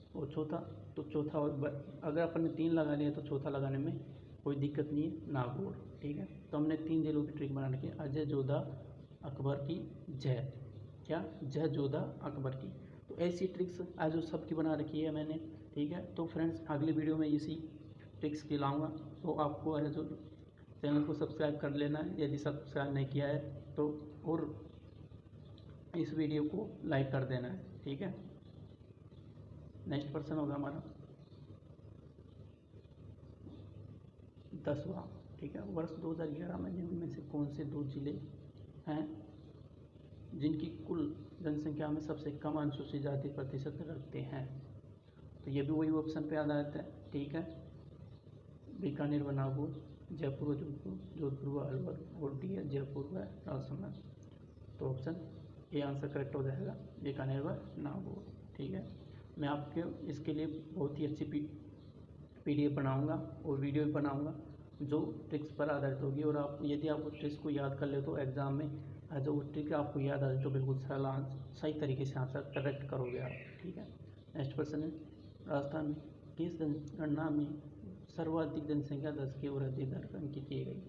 और चौथा, तो चौथा अगर अपन ने 3 लगा लिया तो चौथा लगाने में कोई दिक्कत नहीं है, नागौर। ठीक है, तो हमने 3 जिलों की ट्रिक बना रखी है, अजय, जोधा, अकबर की जय, क्या जय जोधा अकबर की। तो ऐसी ट्रिक्स आज जो सबकी बना रखी है मैंने। ठीक है, तो फ्रेंड्स अगली वीडियो में इसी ट्रिक्स की लाऊंगा, तो आपको है जो चैनल को सब्सक्राइब कर लेना है यदि सब्सक्राइब नहीं किया है तो, और इस वीडियो को लाइक कर देना है। ठीक है, नेक्स्ट पर्सन होगा हमारा 10वां। ठीक है, वर्ष 2011 में निम्न में से कौन से 2 जिले हैं जिनकी कुल जनसंख्या में सबसे कम अनुसूचित जाति प्रतिशत रखते हैं। तो ये भी वही ऑप्शन पे आधारित है। ठीक है, बीकानेर व नागौर, जयपुर व जोधपुर, जोधपुर व अलवर, और डी है जयपुर व राजसमंद। तो ऑप्शन ए आंसर करेक्ट हो जाएगा, बीकानेर व नागौर। ठीक है, मैं आपके इसके लिए बहुत ही अच्छी PDF बनाऊंगा और वीडियो भी बनाऊंगा जो ट्रिक्स पर आधारित होगी, और आप यदि आप उस ट्रिक्स को याद कर ले तो एग्ज़ाम में जो वो ट्रिक आपको याद आ जाए तो बिल्कुल सही तरीके से आंसर करेक्ट करोगे आप। ठीक है, नेक्स्ट क्वेश्चन है, राजस्थान में किस गणना में सर्वाधिक जनसंख्या 10 की वृद्धि दर अंकित की गई?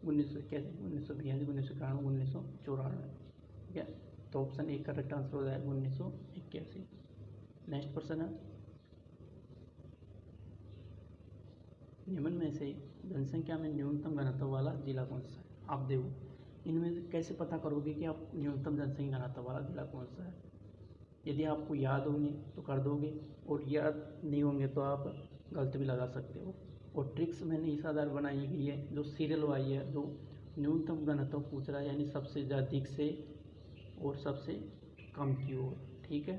1981, 1982, 1991, 1994। ठीक है, तो ऑप्शन ए करेक्ट आंसर हो जाएगा 1981। नेक्स्ट क्वेश्चन है, निम्न में से जनसंख्या में न्यूनतम घनत्व वाला जिला कौन सा है? आप देखो इनमें से कैसे पता करोगे कि आप न्यूनतम जनसंख्या घनत्व वाला जिला कौन सा है? यदि आपको याद होंगे तो कर दोगे, और याद नहीं होंगे तो आप गलत भी लगा सकते हो। और ट्रिक्स मैंने इस आधार बनाई गई है जो सीरियल वाई है, जो न्यूनतम घनत्व पूछ रहा है, यानी सबसे अधिक से और सबसे कम की ओर। ठीक है,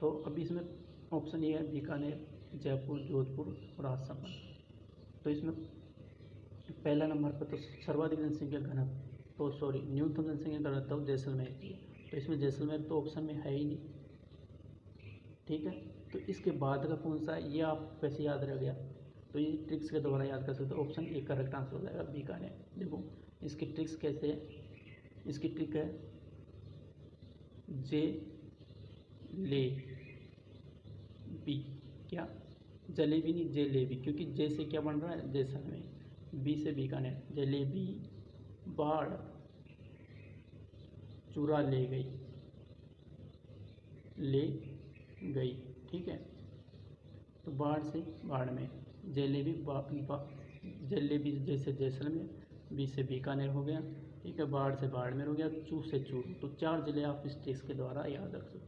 तो अब इसमें ऑप्शन ये है बीकानेर, जयपुर, जोधपुर और राजसमंद। तो इसमें पहला नंबर पर तो सर्वाधिक जनसंख्या घनत्व, तो सॉरी न्यूनतम जनसंख्या घनत्व जैसलमेर की है, तो इसमें जैसलमेर तो ऑप्शन में है ही नहीं। ठीक है, तो इसके बाद का कौन सा है ये आप वैसे याद रह गया, तो ये ट्रिक्स के द्वारा याद कर सकते हो। ऑप्शन ए करेक्ट आंसर हो जाएगा, बीकानेर। देखो इसकी ट्रिक्स कैसे है, इसकी ट्रिक है जे ले बी, क्या जलेबी नहीं जलेबी, क्योंकि जे से क्या बन रहा है जैसलमेर, बी से बीकानेर, जलेबी बाढ़ चुरा ले गई, ले गई। ठीक है, तो बाढ़ से बाड़मेर, जलेबी जलेबी जैसे जैसलमेर, बी से बीकानेर हो गया। ठीक है, बाढ़ से बाड़मेर हो गया, चू से चूरू। तो 4 जिले आप इस ट्रिक्स के द्वारा याद रख सकते हो।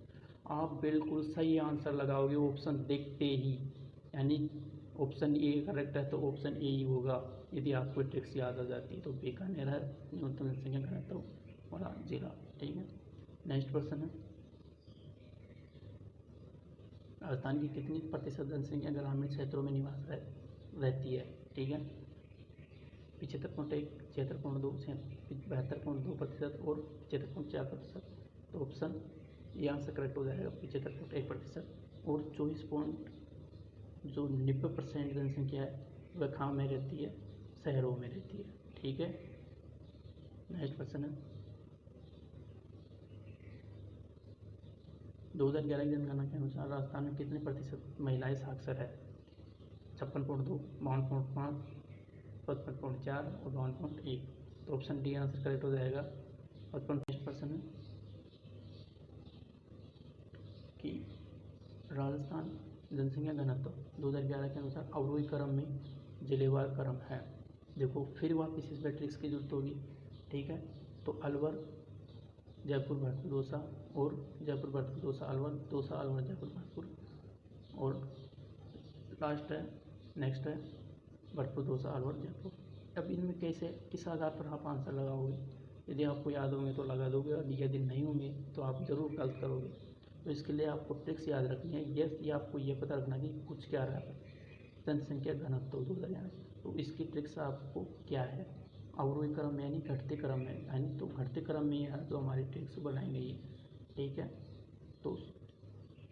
आप बिल्कुल सही आंसर लगाओगे ऑप्शन देखते ही, यानी ऑप्शन ए करेक्ट है तो ऑप्शन ए ही होगा यदि आपको ट्रिक्स याद आ जाती है। तो बीकानेर है न्यूनतम जनसंख्या घनत्व वाला जिला। ठीक है, नेक्स्ट क्वेश्चन है, राजस्थान की कितनी प्रतिशत जनसंख्या ग्रामीण क्षेत्रों में निवास रहती है? ठीक है, 75.1, 76.2, 72.2% और 75.4%। तो ऑप्शन ये आंसर करेक्ट हो जाएगा 75.1%। और 90% जनसंख्या है वह कहाँ में रहती है? शहरों में रहती है। ठीक है, नेक्स्ट क्वेश्चन है, 2011 की जनगणना के अनुसार राजस्थान में कितने प्रतिशत महिलाएं साक्षर है? 56.2, 52.5, 55.4 और 52.1। तो ऑप्शन डी आंसर करेक्ट हो जाएगा 55% है कि राजस्थान जनसंख्या घनत्व 2011 के अनुसार अवरोही क्रम में जिलेवार क्रम है। देखो फिर वापस इस ट्रिक्स की जरूरत होगी। ठीक है, तो अलवर, जयपुर, भरतपुर, दौसा, और जयपुर, भरतपुर, दौसा, अलवर, दौसा, अलवर, जयपुर, भरतपुर, और लास्ट है नेक्स्ट है भरतपुर, दौसा, अलवर, जयपुर। अब इनमें कैसे किस आधार पर आप आंसर लगाओगे? यदि आपको याद होंगे तो लगा दोगे, और यदि नहीं होंगे तो आप ज़रूर गलत करोगे। तो इसके लिए आपको ट्रिक्स याद रखनी है। ये आपको ये पता रखना कि कुछ क्या रहा है जनसंख्या घनत्व 2011। तो इसकी ट्रिक्स आपको क्या है? अवरोही क्रम में यानी घटते क्रम में, यानी तो घटते क्रम में है जो हमारी ट्रिक्स बनाई गई है। ठीक है, तो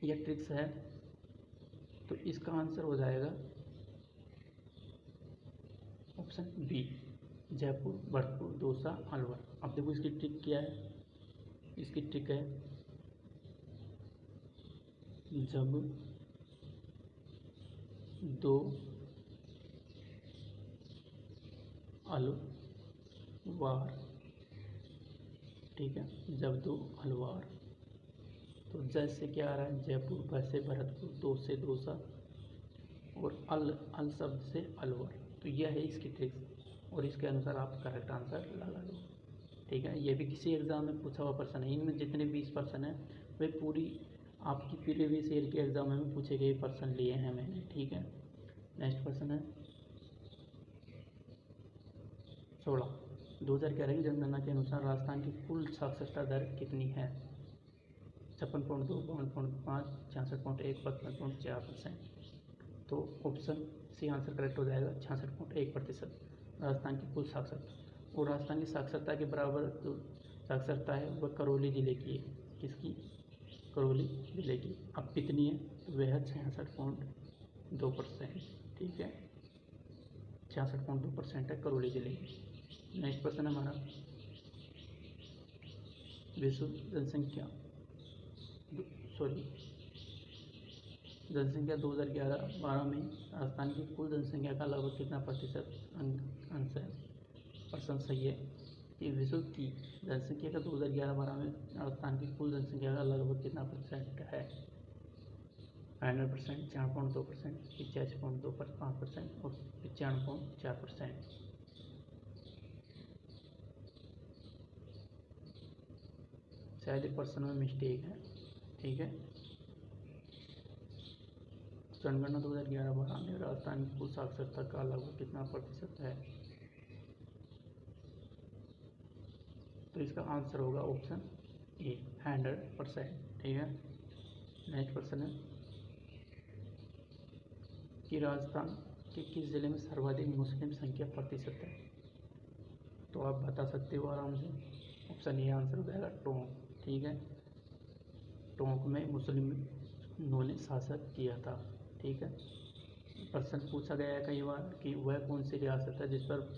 यह ट्रिक्स है, तो इसका आंसर हो जाएगा ऑप्शन बी, जयपुर, भरतपुर, दौसा, अलवर। अब देखो इसकी ट्रिक क्या है, इसकी ट्रिक है जब दो अलवार, ठीक है, जब दो अलवार, तो जैसे क्या आ रहा है, जयपुर ब से भरतपुर, दो से दोसा, और अल शब्द से अलवर। तो यह है इसकी ट्रिक्स और इसके अनुसार आप करेक्ट आंसर लगा लो, ठीक है। ये भी किसी एग्ज़ाम में पूछा हुआ पर्सन है। इनमें जितने 20 पर्सन हैं वे पूरी आपकी प्रीवियस ईयर के एग्ज़ाम में पूछे गए पर्सन लिए हैं मैंने, ठीक है। नेक्स्ट पर्सन है 16। 2011 की जनगणना के अनुसार राजस्थान की कुल साक्षरता दर कितनी है? 56.2, 52.5, 66.1, 55.4%। तो ऑप्शन सी आंसर करेक्ट हो जाएगा, 66.1% राजस्थान की कुल साक्षरता। और राजस्थान की साक्षरता के बराबर जो साक्षरता है वह करौली जिले की है। किसकी? करौली जिले की। अब कितनी है? तो वह है 66.2%, ठीक है, 66.2% है करौली जिले की। नेक्स्ट क्वेश्चन है हमारा विश्व जनसंख्या जनसंख्या 2011-12 में राजस्थान की कुल जनसंख्या का लगभग कितना प्रतिशत अंश है? पर्सन सही है कि विश्व की जनसंख्या का 2011-12 में राजस्थान की कुल जनसंख्या का लगभग कितना प्रतिशत है? 100%, 4.2%, 85.25% और 95.4%। शायद पर्सन में मिस्टेक है, ठीक है। जनगणना 2011-12 में राजस्थान की कुल साक्षरता का लगभग कितना प्रतिशत है? तो इसका आंसर होगा ऑप्शन ए, 100%, ठीक है। नेक्स्ट क्वेश्चन है कि राजस्थान के किस जिले में सर्वाधिक मुस्लिम संख्या प्रतिशत है? तो आप बता सकते हो आराम से। ऑप्शन ए आंसर हो जाएगा टोंक, ठीक है। टोंक में मुस्लिमों ने शासन किया था, ठीक है। प्रश्न पूछा गया है कई बार कि वह कौन सी रियासत है जिस पर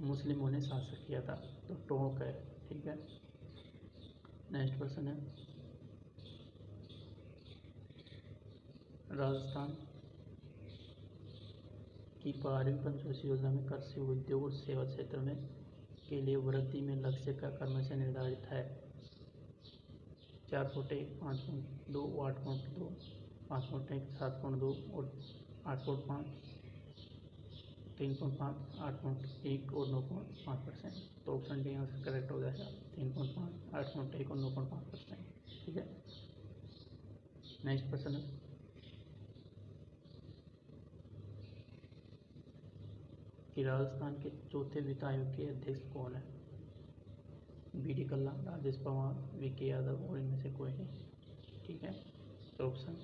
मुस्लिमों ने शासन किया था? तो टोंक है, ठीक है। नेक्स्ट क्वेश्चन है राजस्थान की 12वीं पंचवर्षीय योजना में कृषि, उद्योग और सेवा क्षेत्र में के लिए वृद्धि में लक्ष्य का क्रमशः निर्धारित है? 4.1, 5.2, 8.2, 5.1, 7.2 और 8.5, 3.5, 8.1 और 9.5%। तो ऑप्शन डी आंसर करेक्ट हो जाएगा, 3.5, 8.1 और 9.5%, ठीक है। नेक्स्ट क्वेश्चन है कि राजस्थान के चौथे वित्त आयोग के अध्यक्ष कौन है? बी.डी. कल्ला, राजेश पवार, वी.के. यादव और इनमें से कोई नहीं, ठीक है। तो ऑप्शन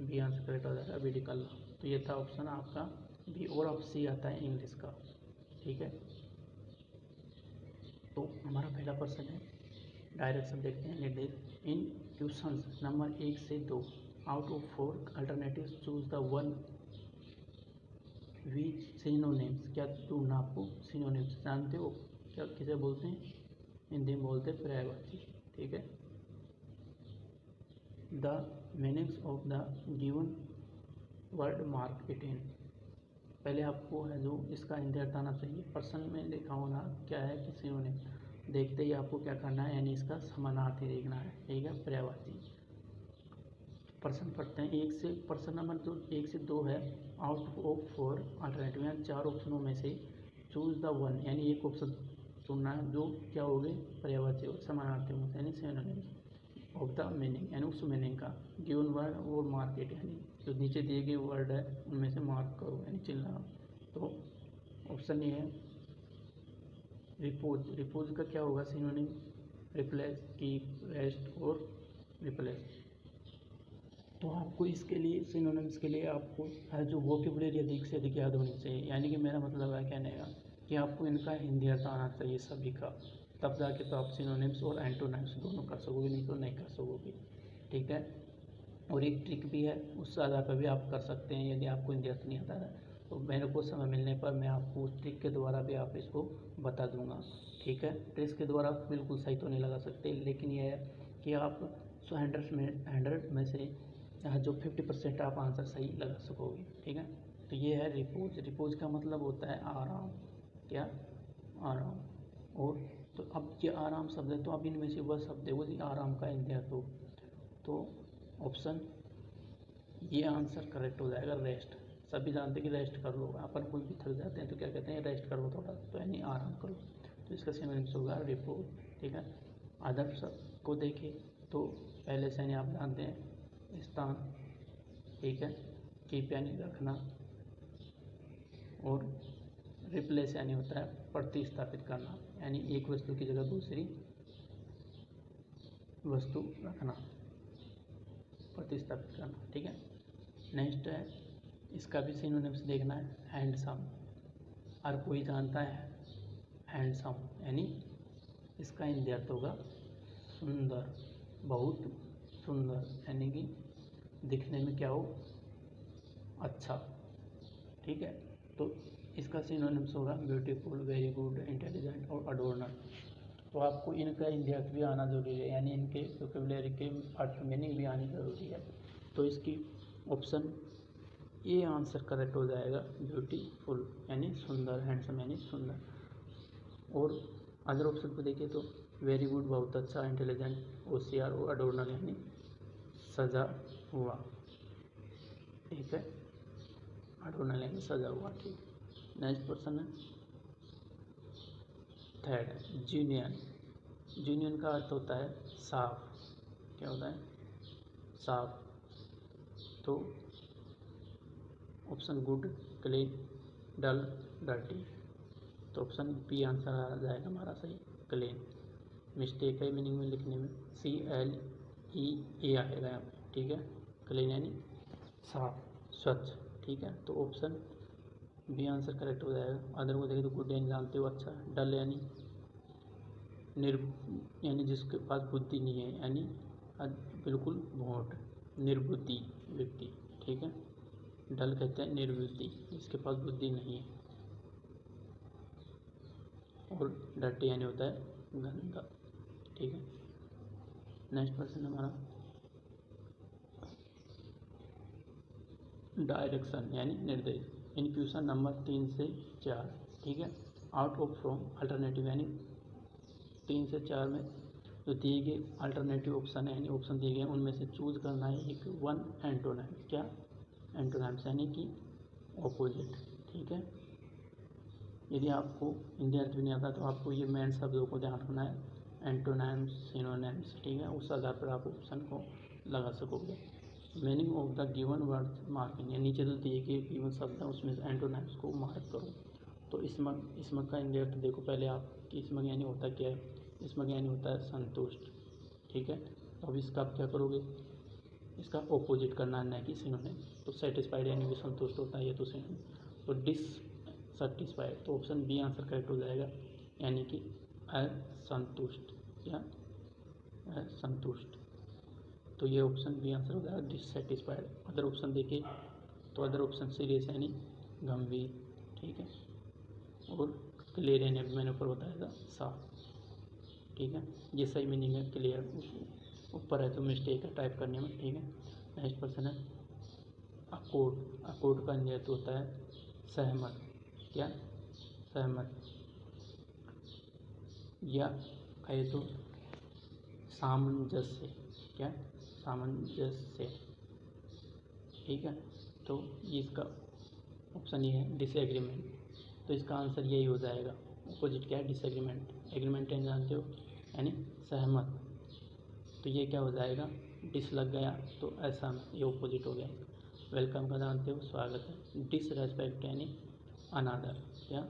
बी आंसर करेक्ट हो जाएगा, बी.डी. कल्ला। तो ये था ऑप्शन आपका बी, और अब सी आता है इंग्लिश का, ठीक है। तो हमारा पहला प्रश्न है, डायरेक्शन देखते हैं निर्देश। इन क्वेश्चन नंबर 1 से 2 out of 4 alternative choose the one which synonyms. क्या ढूंढना आपको? सिनोनिम्स जानते हो क्या किसे बोलते हैं? हिंदी में बोलते हैं पर्यायवाची, ठीक है। The meanings of the given word mark it in. पहले आपको है जो इसका हिंदी अर्थ आना चाहिए। प्रश्न में लिखा होना क्या है कि सिनोनिम, देखते ही आपको क्या करना है, यानी इसका समानार्थी देखना है, ठीक है, पर्यायवाची। प्रश्न पढ़ते हैं एक से, प्रश्न नंबर जो 1 से 2 है, आउट ऑफ 4 अल्टरनेटिव, यानी 4 ऑप्शनों में से चूज द वन, यानी एक ऑप्शन चुनना है जो क्या हो गए, पर्यायवाची और समानार्थी होते हैं, यानी सिनोनिम्स ऑफ द मीनिंग, यानी उस मीनिंग का। गिवन वर्ड और मार्केट, यानी जो नीचे दिए गए वर्ड है उनमें से मार्क करो, यानी चिन्ह। तो ऑप्शन ये है रिपोज। रिपोज का क्या होगा सिनोनिम? रिप्लेस, कीप, रेस्ट और रिप्लेस। तो आपको इसके लिए सिनोनिम्स के लिए आपको जो वोकेबुलरी अधिक से अधिक याद होनी चाहिए, यानी कि मेरा मतलब है कहने का कि आपको इनका हिंदी अर्थ आना चाहिए सभी का, तब जाके तो आप सिनोनिम्स और एंटोनिम्स दोनों कर सकोगे, नहीं तो नहीं कर सकोगे, ठीक है। और एक ट्रिक भी है, उस आधार पर भी आप कर सकते हैं। यदि आपको हिंदी अर्थ नहीं आता है तो मेरे को समय मिलने पर मैं आपको उस ट्रिक के द्वारा भी आप इसको बता दूंगा, ठीक है। ट्रिक्स के द्वारा बिल्कुल सही तो नहीं लगा सकते, लेकिन यह है कि आप 100 में से जो 50% आप आंसर सही लगा सकोगे। ठीक है, तो ये है रिपोज। रिपोज का मतलब होता है आराम। क्या? आराम। और तो अब ये आराम शब्द है, तो अब इनमें से वह शब्द है वो आराम का इंद्रियर्थ हो, तो ऑप्शन ये आंसर करेक्ट हो जाएगा, रेस्ट। सभी जानते हैं कि रेस्ट कर लो, अपन कोई भी थक जाते हैं तो क्या कहते हैं, रेस्ट करो थोड़ा, तो यानी आराम करो, तो इसका सिनोनिम्स होगा रिपोज। ठीक है, अदर को देखें तो पहले से यानी आप जानते हैं स्थान। ठीक है, कीप यानी रखना, और रिप्लेस यानी होता है प्रतिस्थापित करना, यानी एक वस्तु की जगह दूसरी वस्तु रखना, प्रतिस्थापित करना। ठीक है, नेक्स्ट है, इसका भी सिनोनिम्स देखना है, हैंडसम। हर कोई जानता है हैंडसम, यानी इसका इंद्रियर्थ होगा सुंदर, बहुत सुंदर, यानी कि दिखने में क्या हो, अच्छा। ठीक है, तो इसका सिनोनिम्स होगा ब्यूटीफुल, वेरी गुड, इंटेलिजेंट और अडोर्नर। तो आपको इनका इंद्रियर्थ भी आना जरूरी है, यानी इनके वोकैबुलरी के अर्थ मीनिंग भी आनी जरूरी है। तो इसकी ऑप्शन ये आंसर करेक्ट हो जाएगा, ब्यूटीफुल यानी सुंदर, हैंडसम यानी सुंदर। और अदर ऑप्शन को देखिए तो वेरी गुड बहुत अच्छा, इंटेलिजेंट होशियार, और अडोर्नर यानी सजा हुआ। ठीक है, अडोर्नर यानी सजा हुआ। ठीक, नेक्स्ट क्वेश्चन है थर्ड, जीनियन। जीनियन का अर्थ होता है साफ। क्या होता है? साफ। तो ऑप्शन गुड, क्लीन, डल, डर्टी, तो ऑप्शन बी आंसर आ जाएगा हमारा सही, क्लीन। मिस्टेक है मीनिंग में लिखने में, CLEA आएगा यहाँ पे। ठीक है, क्लीन यानी साफ, स्वच्छ। ठीक है, तो ऑप्शन बी आंसर करेक्ट हो जाएगा। अदर को देखें तो गुड यानी जानते हो, अच्छा। डल यानी यानी जिसके पास बुद्धि नहीं है, यानी बिल्कुल भोट, निर्बुद्धि व्यक्ति। ठीक है, डल कहते हैं निर्बुद्धि, जिसके पास बुद्धि नहीं है। और डर्टी यानी होता है गंदा। ठीक है, नेक्स्ट क्वेश्चन हमारा डायरेक्शन यानी निर्देश। इन क्वेश्चन नंबर 3 से 4। ठीक है, आउट ऑफ फ्रॉम अल्टरनेटिव, यानी 3 से 4 में जो दिए गए अल्टरनेटिव ऑप्शन है, यानी ऑप्शन दिए गए उनमें से चूज करना है एक वन एंटोनाइम्स। क्या? एंटोनाइम्स यानी कि ऑपोजिट। ठीक है, यदि आपको हिंदी अर्थ भी नहीं आता तो आपको ये मेन शब्दों को ध्यान रखना है, एंटोनाइम्स, सिनोनिम्स। ठीक है, उस आधार पर आप ऑप्शन को लगा सकोगे। Meaning of the given word marking, या नीचे जो दिए गए गिवन शब्द हैं उसमें एंटोनाइम्स को मार्क करो। तो इसमक का इंडिया देखो पहले आप कि इसमक यानी होता क्या है। इसमक यानी होता है संतुष्ट। ठीक है, तो अब इसका आप क्या करोगे, इसका ऑपोजिट करना है, न कि सिनोनिम। तो सेटिस्फाइड यानी कि संतुष्ट होता है, ये तो सिनोनिम। तो डिससेटिस्फाइड, तो ऑप्शन बी आंसर करेक्ट हो जाएगा, यानी कि असंतुष्ट या असंतुष्ट। तो ये ऑप्शन बी आंसर हो जाएगा, डिससेटिस्फाइड। अदर ऑप्शन देखिए तो अदर ऑप्शन सीरियस यानी गंभीर। ठीक है, और क्लियर यानी अभी मैंने ऊपर बताया था साफ। ठीक है, ये सही मीनिंग है, क्लियर ऊपर है तो मिस्टेक है टाइप करने में। ठीक है, नेक्स्ट क्वेश्चन है अकॉर्ड। अकॉर्ड का नियत होता है सहमत। क्या? सहमत, या कहे तो सामंजस्य। क्या? सामंजस्य। ठीक है, तो ये इसका ऑप्शन ये है डिसएग्रीमेंट। तो इसका आंसर यही हो जाएगा, अपोजिट क्या है, डिसएग्रीमेंट। एग्रीमेंट यानी जानते हो, यानी सहमत। तो ये क्या हो जाएगा, डिस लग गया तो ऐसा, ये अपोजिट हो गया। वेलकम का जानते हो, स्वागत है। डिसरेस्पेक्ट यानी अनादर। क्या?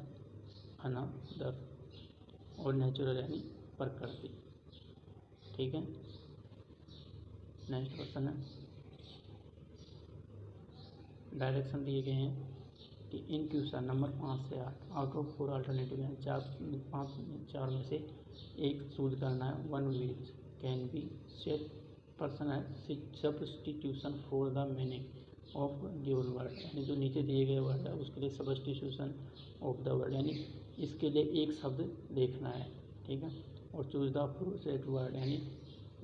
अनादर। और नेचुरल यानी प्रकृति। ठीक है, नेक्स्ट क्वेश्चन है, डायरेक्शन दिए गए हैं कि इन क्वेश्चन नंबर 5 से 8 आउट ऑफ 4 अल्टरनेटिव, यानी 4 में से एक चूज करना है। One which can be set person है substitution for the meaning of given word, यानी जो नीचे दिए गए वर्ड है उसके लिए सब्स्टिट्यूशन ऑफ द वर्ड, यानी इसके लिए एक शब्द देखना है। ठीक है, और चूज द अप्रोप्रिएट वर्ड, यानी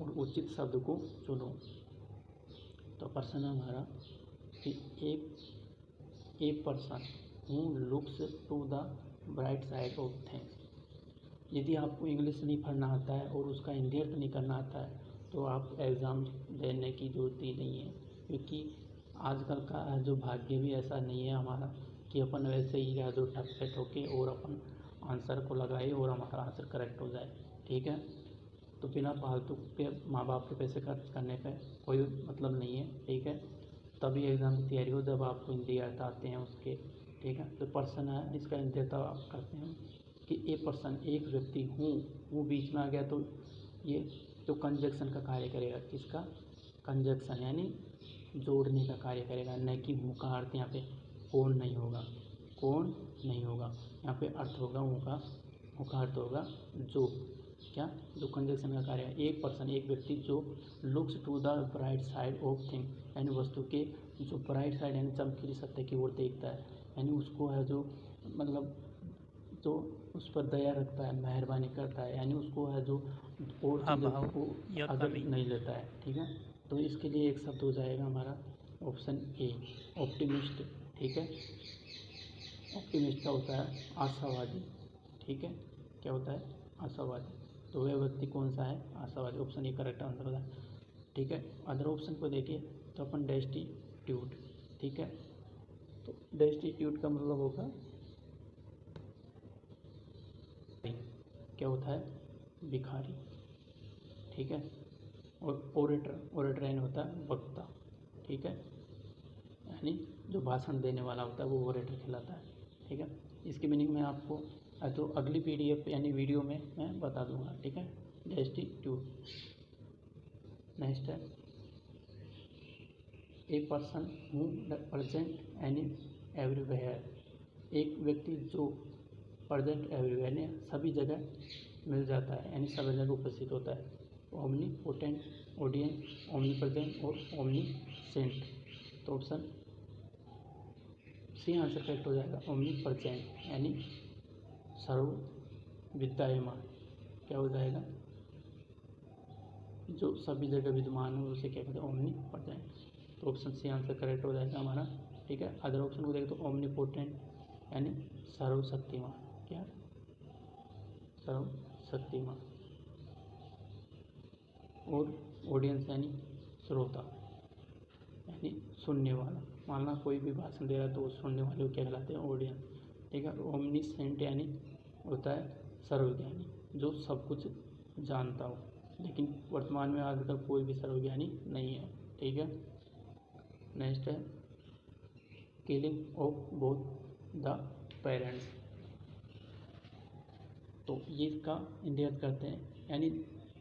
और उचित शब्द को चुनो। तो पर्सन है हमारा कि a person who looks to the bright side of things. यदि आपको इंग्लिश नहीं पढ़ना आता है और उसका हिंदी अर्थ नहीं करना आता है तो आप एग्ज़ाम देने की ज़रूरत ही नहीं है, क्योंकि आजकल का जो भाग्य भी ऐसा नहीं है हमारा कि अपन वैसे ही जो ठप से ठोके और अपन आंसर को लगाए और हमारा आंसर करेक्ट हो जाए। ठीक है, तो बिना फालतू के माँ बाप के पैसे खर्च करने का कोई मतलब नहीं है। ठीक है, तभी एग्ज़ाम की तैयारी हो जब आपको हिंदी अर्थ आते हैं उसके। ठीक है, तो पर्सन है इसका हिंदी आप करते हैं कि ए पर्सन एक व्यक्ति हूँ, वो बीच में आ गया तो ये तो कंजक्शन का कार्य करेगा। किसका? कंजक्शन यानी जोड़ने का कार्य करेगा, न कि हूँ का अर्थ यहाँ पे कौन नहीं होगा, कौन नहीं होगा। यहाँ पे अर्थ होगा हूँ का अर्थ होगा जो, क्या? जो कंजक्शन का कार्य है। एक पर्सन एक व्यक्ति जो looks to the bright side of thing यानी वस्तु के जो ब्राइट साइड यानी चमकीली सत्य की ओर देखता है, यानी उसको है जो मतलब जो उस पर दया रखता है, मेहरबानी करता है, यानी उसको है जो और चीज़ों को अगर नहीं लेता है। ठीक है, तो इसके लिए एक शब्द हो जाएगा हमारा ऑप्शन ए ऑप्टिमिस्ट। ठीक है, ऑप्टिमिस्ट का होता है आशावादी। ठीक है, क्या होता है? आशावादी। तो वह व्यक्ति कौन सा है? आशावादी। ऑप्शन ए करेक्ट आंसर होता है। ठीक है, अदर ऑप्शन को देखिए तो अपन डेस्टिट्यूट। ठीक है, तो डेस्टिट्यूट का मतलब होगा, क्या होता है? भिखारी। ठीक है, और ओरेटर यानी होता है वक्ता। ठीक है, यानी जो भाषण देने वाला होता है वो ओरेटर कहलाता है। ठीक है, इसकी मीनिंग मैं आपको तो अगली PDF यानी वीडियो में मैं बता दूंगा। ठीक है, डेस्टिट्यूट। नेक्स्ट है ए person who present any everywhere. एक व्यक्ति जो प्रेजेंट एवरीवेयर यानी सभी जगह मिल जाता है, यानी सभी जगह उपस्थित होता है। Omni potent, audience, omni present और ओमनी सेंट। तो ऑप्शन सी आंसर करेक्ट हो जाएगा, ओमनी प्रेजेंट यानी सर्व विद्यमान। क्या हो जाएगा? जो सभी जगह विद्यमान हो उसे क्या कहते हैं? Omni present. तो ऑप्शन सी आंसर करेक्ट हो जाएगा हमारा। ठीक है, अदर ऑप्शन को देखें तो ओमनी पोटेंट यानी सर्वशक्तिमान। क्या? सर्वशक्तिमान। और ऑडियंस यानी श्रोता यानी सुनने वाला। मानना कोई भी भाषण दे रहा है तो सुनने वाले को क्या कहलाते हैं? ऑडियंस। ठीक है, ओमनीसेंट यानी होता है सर्वज्ञानी, जो सब कुछ जानता हो, लेकिन वर्तमान में आजकल कोई भी सर्वज्ञानी नहीं है। ठीक है, नेक्स्ट है killing of both the parents. तो ये इसका हिंदी अर्थ करते हैं, यानी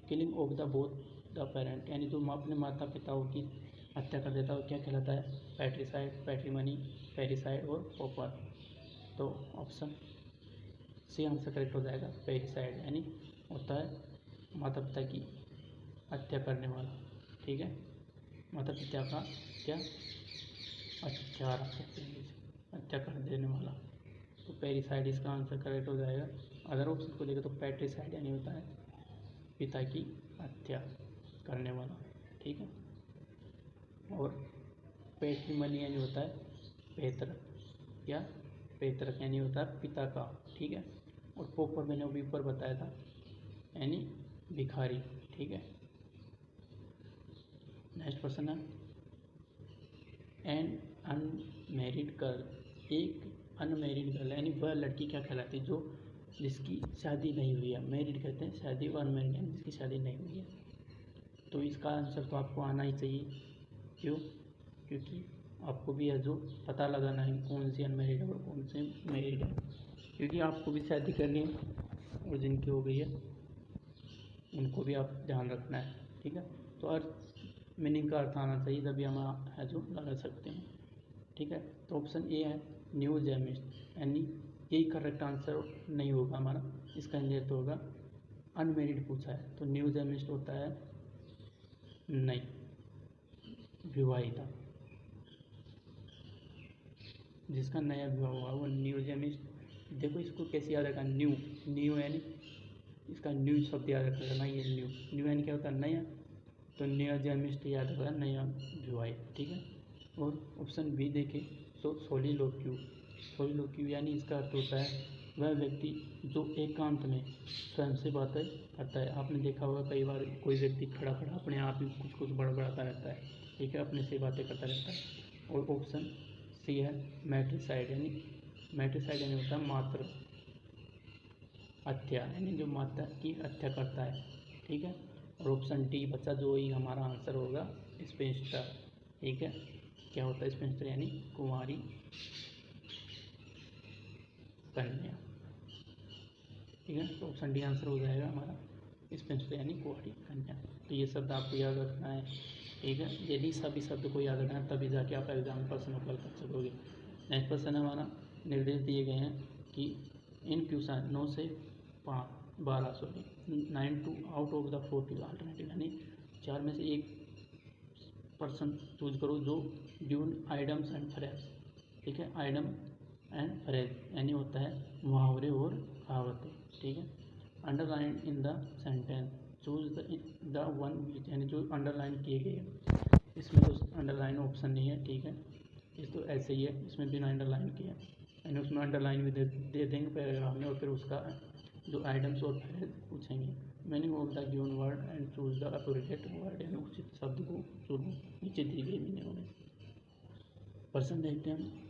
killing of the both the parent यानी जो अपने माता पिताओं की हत्या कर देता है, क्या कहलाता है? पैट्रिसाइड, पैट्रीमनी, पैरिसाइड और पॉपर। तो ऑप्शन सी आंसर करेक्ट हो जाएगा, पैरिसाइड यानी होता है माता पिता की हत्या करने वाला। ठीक है, माता पिता का क्या हत्या रख सकते हैं, हत्या कर देने वाला। तो पैरिसाइड इसका आंसर करेक्ट हो जाएगा। अदर ऑप्शन को देखें तो पैट्रिसाइड यानी होता है पिता की हत्या करने वाला। ठीक है, और पैट्रीमनी यानी होता है पैतृक, या पैतृक यानी होता है पिता का। ठीक है, और पॉपर मैंने अभी ऊपर बताया था यानी भिखारी। ठीक है, नेक्स्ट क्वेश्चन है एन अनमेरिड गर्ल। एक अनमेरिड गर्ल यानी वह लड़की क्या कहलाती है जो जिसकी शादी नहीं हुई है। मैरिड कहते हैं शादी, और अनमेरिड यानी जिसकी शादी नहीं हुई है। तो इसका आंसर तो आपको आना ही चाहिए। क्यों? क्योंकि आपको भी है जो पता लगाना है कौन सी अनमेरिड है और कौन सी मैरिड है, क्योंकि आपको भी शादी करनी है और जिनकी हो गई है उनको भी आप ध्यान रखना है। ठीक है, तो अर्थ मीनिंग का अर्थ आना चाहिए, तभी हम है जो लगा सकते हैं। ठीक है, तो ऑप्शन ए है न्यूजेमिस्ट, यानी यही करेक्ट आंसर नहीं होगा हमारा, इसका आंसर तो होगा अनमेरिड पूछा है तो न्यूजेमिस्ट होता है नहीं, विवाहिता। जिसका नया विवाह हुआ वो न्यूजेमिस्ट। देखो इसको कैसे याद रखा, न्यू यानी इसका न्यू शब्द याद रखना, ये न्यू यानी क्या होता है? नया। तो नियोजमिस्ट याद रखा नया विवाह, ठीक है। और ऑप्शन बी देखें तो सोलिलोक्यू यानी इसका अर्थ होता है वह व्यक्ति जो एकांत में स्वयं से बातें करता है। आपने देखा होगा कई बार कोई व्यक्ति खड़ा खड़ा अपने आप ही कुछ कुछ बड़बड़ाता रहता है, ठीक है, अपने से बातें करता रहता है। और ऑप्शन सी है मैट्रिसाइड यानी होता है मात्र हत्या, यानी जो माता की हत्या करता है, ठीक है। और ऑप्शन डी बच्चा जो ही हमारा आंसर होगा स्पेंस्टर, ठीक है। क्या होता है स्पेंस्टर यानी कुंवारी कन्या, ठीक है। तो ऑप्शन डी आंसर हो जाएगा हमारा स्पेंस्टर यानी कुंवारी कन्या। तो ये शब्द आपको याद रखना है, ठीक है। यदि सभी शब्द को याद रखना है तभी जाके आप एग्जाम प्रश्न को कर सकोगे। नेक्स्ट क्वेश्चन हमारा निर्देश दिए गए हैं कि इन क्वेश्चन 9 से 12 9 to out of the 40 alternative, यानी 4 में से एक पर्सन चूज करो जो ड्यून आइडम्स एंड फ्रेज, ठीक है। आइडम एंड फ्रेज यानी होता है मुहावरे और कहावतें, ठीक है। Underline in the sentence choose the one यानी जो अंडरलाइन किए गए, इसमें तो अंडरलाइन ऑप्शन नहीं है, ठीक है। इस तो ऐसे ही है, इसमें बिना अंडरलाइन किए, यानी उसमें अंडरलाइन भी दे देंगे पैराग्राफ में, और फिर उसका जो आइटम्स और फ्रेज पूछेंगे। Meaning of the given word and choose the appropriate word, यानी उचित शब्द को चुनो नीचे दी गई मीनिंग में। पर्सन देखते हैं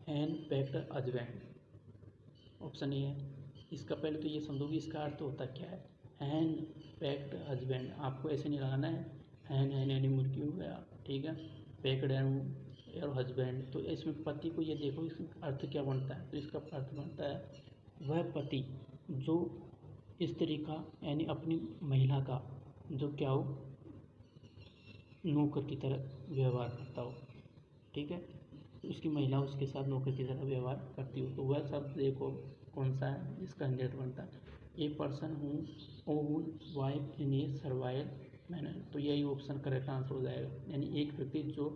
hand packed husband, option A है। इसका पहले तो ये समझो कि इसका अर्थ होता क्या है। हैंड पैक्ड हस्बैंड आपको ऐसे नहीं लगाना है हैंड यानी मुर्गी हो गया, ठीक है। पैक्ड और हस्बैंड, तो इसमें पति को ये देखो इसका अर्थ क्या बनता है। तो इसका अर्थ बनता है वह पति जो स्त्री का यानी अपनी महिला का जो क्या हो नौकर की तरह व्यवहार करता हो, ठीक है। उसकी महिला उसके साथ नौकर की तरह व्यवहार करती हो, तो वह शब्द देखो कौन सा है, इसका इंडेट बनता है ए पर्सन हूँ ओन वाइफ इन ए सर्वाइवल मैनर। तो यही ऑप्शन करेक्ट आंसर हो जाएगा, यानी एक व्यक्ति जो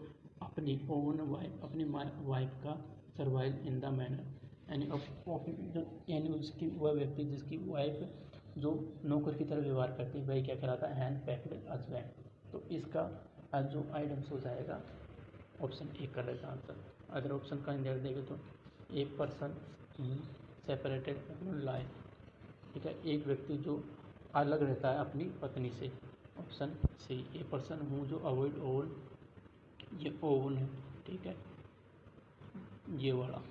अपनी ओन वाइफ अपनी वाइफ का सर्वाइव इन द मैनर, यानी उसकी वह व्यक्ति जिसकी वाइफ जो नौकर की तरह व्यवहार करती है वही क्या कहलाता है हैंड पैक्ड हस्बैंड। तो इसका जो आइटम्स हो जाएगा ऑप्शन ए करेक्ट आंसर। अगर ऑप्शन का इंडिया देखें तो ए पर्सन सेपरेटेड लाइफ, ठीक है, एक व्यक्ति जो अलग रहता है अपनी पत्नी से। ऑप्शन सी ए पर्सन हूँ जो अवॉइड ओन, ये ओन है, ठीक है, ये वाला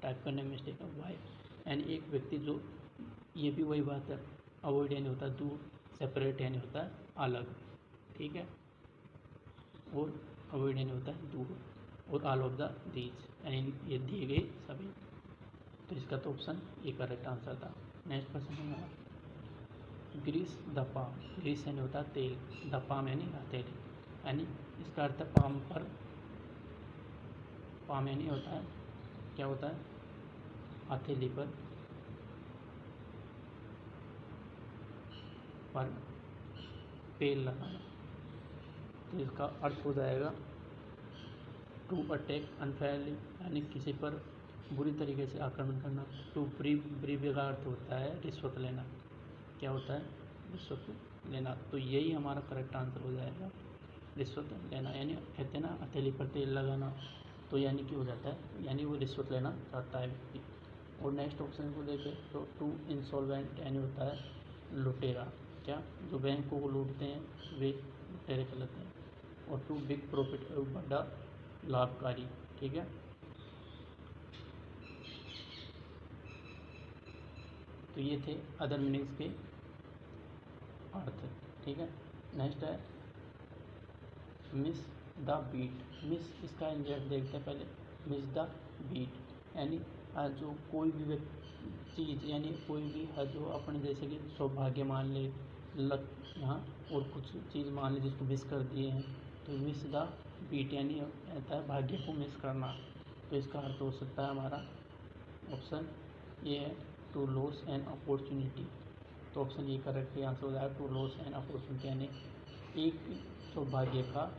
टाइप करने में मिस्टेक है वाइफ, यानी एक व्यक्ति जो ये भी वही बात है अवॉइड यानी होता है दूर, सेपरेट यानी होता है अलग, ठीक है, और अवॉइड यानी होता है दूर, और ऑल ऑफ द दीज यानी ये दिए गए सभी। तो इसका तो ऑप्शन ए करेक्ट आंसर था। नेक्स्ट क्वेश्चन है हमारा ग्रीस द पाम, ग्रीस यानी होता है तेल, द पाम यानी हथेली, यानी इसका अर्थ है पाम पर, पाम यानी होता है क्या होता है हथेली पर तेल लगाना। तो इसका अर्थ हो जाएगा टू अटैक अनफेयरली, यानी किसी पर बुरी तरीके से आक्रमण करना। टू ब्रीव का अर्थ होता है रिश्वत लेना, क्या होता है रिश्वत लेना। तो यही हमारा करेक्ट आंसर हो जाएगा रिश्वत लेना, यानी कहते हैं ना हथेली पर तेल लगाना, तो यानी कि हो जाता है यानी वो रिश्वत लेना चाहता है व्यक्ति। और नेक्स्ट ऑप्शन को देखें तो टू इंसॉल्वेंट यानी होता है लुटेरा, क्या जो बैंकों को लूटते हैं वे लुटेरे कहलाते हैं। और टू बिग प्रॉफिट बड़ा लाभकारी, ठीक है। तो ये थे अदर मीनिंग्स के अर्थ, ठीक है। नेक्स्ट है मिस द बीट, मिस इसका इंडेट देखते हैं पहले। मिस द बीट यानी जो कोई भी चीज़ यानी कोई भी जो अपने जैसे कि सौभाग्य मान ले लक यहाँ और कुछ चीज़ मान ले जिसको मिस कर दिए हैं, तो मिस द बीट यानी रहता है भाग्य को मिस करना। तो इसका अर्थ हो सकता है हमारा ऑप्शन ये है टू लॉस एन अपॉर्चुनिटी। तो ऑप्शन ये करेक्ट आंसर हो जाएगा टू लॉस एन अपॉर्चुनिटी, यानी एक सौभाग्य का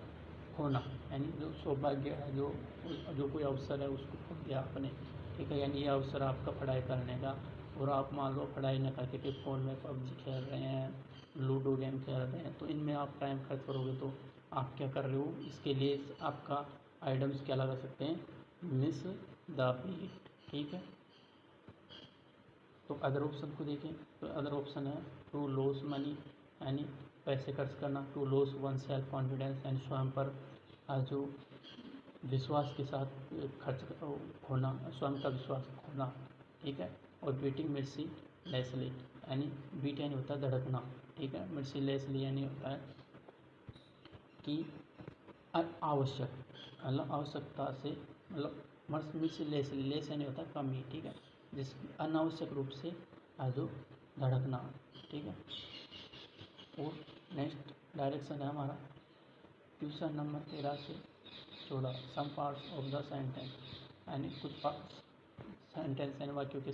होना, यानी जो सौभाग्य है जो कोई अवसर है उसको खो दिया आपने, ठीक है। यानी ये अवसर आपका पढ़ाई करने का, और आप मान लो पढ़ाई न करके फ़ोन में पबजी खेल रहे हैं लूडो गेम खेल रहे हैं, तो इनमें आप टाइम खर्च करोगे तो आप क्या कर रहे हो, इसके लिए आपका आइटम्स क्या लगा सकते हैं, मिस द बीट। ठीक है, तो अदर ऑप्शन को देखें, तो अदर ऑप्शन है टू लॉस मनी, यानी पैसे खर्च करना, to loss oneself confidence, यानी स्वयं पर जो विश्वास के साथ खर्च खोना, स्वयं का विश्वास खोना। ठीक है, और बीटिंग मिर्सी लेसली, यानी बीट यानी होता है धड़कना। ठीक है, मिर्सी लेसली यानी होता है कि आवश्यक, मतलब आवश्यकता से, मतलब मिर्सी लेसली, लेस यानी होता है कमी। ठीक है, जिस अनावश्यक रूप से जो धड़कना। ठीक है, और नेक्स्ट डायरेक्शन है हमारा क्वेश्चन नंबर 13 से 14, some parts of the sentence, यानी कुछ सेंटेंस यानी वाक्यों के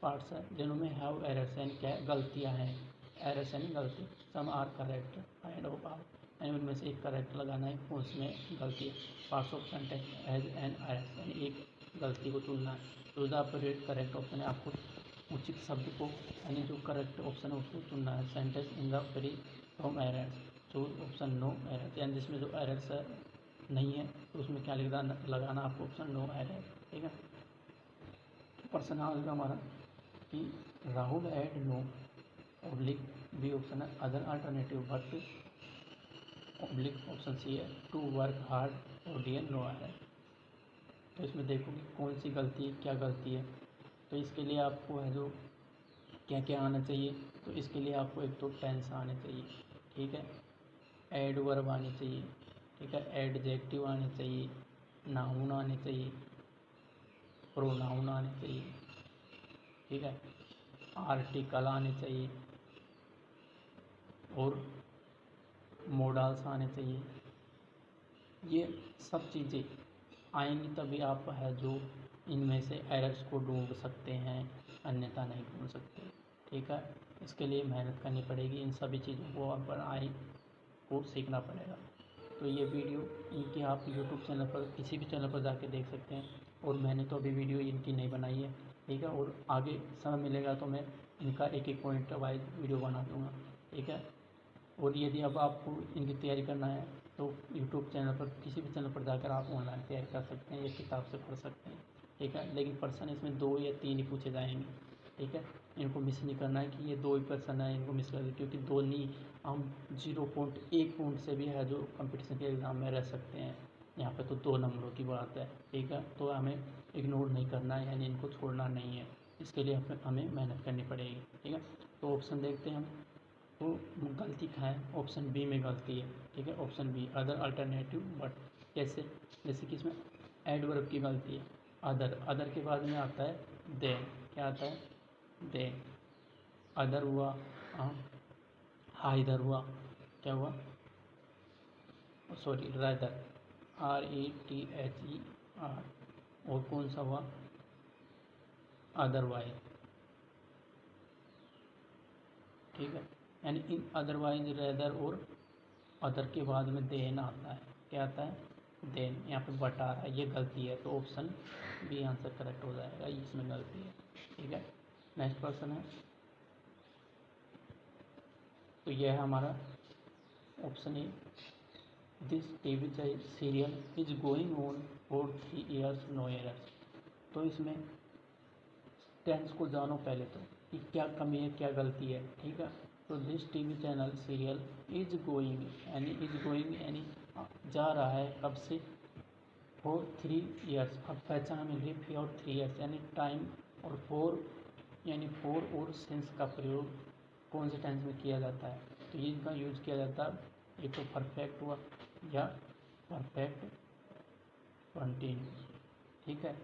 पार्ट्स हैं जिनमें हैव एरर्स यानी क्या गलतियाँ हैं, एरर्स यानी गलती, some are correct kind of are, यानी उनमें से एक करेक्ट लगाना है, उसमें गलती है। Parts of sentence as an errors, यानी एक गलती को चुनना है। Choose the appropriate correct option है, आपको उचित शब्द को, यानी जो करेक्ट ऑप्शन है उसको चुनना है। Sentence in the free from errors, choose option no errors, यानी जिसमें जो एरर्स है नहीं है तो उसमें क्या लगाना आपको, ऑप्शन नो एरर। ठीक है, प्रश्न है हमारा कि राहुल एड नो ऑब्लिक, बी ऑप्शन है other alternative but oblique option C है टू वर्क हार्ड और डी एन नो एरर। तो इसमें देखो कि कौन सी गलती है, क्या गलती है। तो इसके लिए आपको है जो क्या क्या आना चाहिए, तो इसके लिए आपको एक तो टेंस आने चाहिए। ठीक है, एड वर्ब आनी चाहिए। ठीक है, एडजेक्टिव आने चाहिए, नाउन आने चाहिए, प्रोनाउन आने चाहिए। ठीक है, आर्टिकल आने चाहिए और मोडल्स आने चाहिए। ये सब चीज़ें आएंगी तभी आप है जो इनमें से एरर्स को ढूंढ सकते हैं, अन्यथा नहीं ढूंढ सकते। ठीक है, इसके लिए मेहनत करनी पड़ेगी, इन सभी चीज़ों को आप बनाए को सीखना पड़ेगा। तो ये वीडियो इनकी आप यूट्यूब चैनल पर किसी भी चैनल पर जाके देख सकते हैं, और मैंने तो अभी वीडियो इनकी नहीं बनाई है। ठीक है, और आगे समय मिलेगा तो मैं इनका एक एक पॉइंट वाइज वीडियो बना दूँगा। ठीक है, और यदि अब आपको इनकी तैयारी करना है तो यूट्यूब चैनल पर किसी भी चैनल पर जाकर आप ऑनलाइन तैयारी कर सकते हैं या किताब से पढ़ सकते हैं। ठीक है, लेकिन प्रश्न इसमें 2 या 3 ही पूछे जाएंगे। ठीक है, इनको मिस नहीं करना है कि ये 2 ही प्रश्न है, इनको मिस कर दे, क्योंकि 2 नहीं, हम 0.1 पॉइंट से भी है जो कंपटीशन के एग्ज़ाम में रह सकते हैं। यहाँ पे तो 2 नंबरों की बात है। ठीक है, तो हमें इग्नोर नहीं करना है, यानी इनको छोड़ना नहीं है, इसके लिए हमें मेहनत करनी पड़ेगी। ठीक है, तो ऑप्शन देखते हैं हम, तो गलती कहाँ है, ऑप्शन बी में गलती है। ठीक है, option B other alternative but, कैसे, जैसे कि इसमें एडवर्ब की गलती है, अदर के बाद में आता है देन, क्या आता है, देन, अदर हुआ, हाँ इधर हुआ, क्या हुआ, सॉरी रादर, RATHER, और कौन सा हुआ, अदरवाइज। ठीक है, यानी इन अदरवाइज, रेदर और अदर के बाद में देन आता है, क्या आता है, देन, यहाँ पे बट आ रहा है, ये गलती है, तो ऑप्शन बी आंसर करेक्ट हो जाएगा, इसमें गलती है। ठीक है, नेक्स्ट क्वेश्चन है, तो यह है हमारा option A, this TV serial is going on for 3 years no errors. तो इसमें टेंस को जानो पहले तो कि क्या कमी है, क्या गलती है। ठीक है, तो this TV channel serial is going, यानी इज गोइंग यानी जा रहा है, कब से, फॉर 3 years, अब पहचान मिल रही है फॉर 3 years, यानी टाइम, और फोर यानी फोर और सिंस का प्रयोग कौन से टेंस में किया जाता है, तो ये इनका यूज किया जाता है, एक तो परफेक्ट हुआ या परफेक्ट कंटिन्यूस। ठीक है,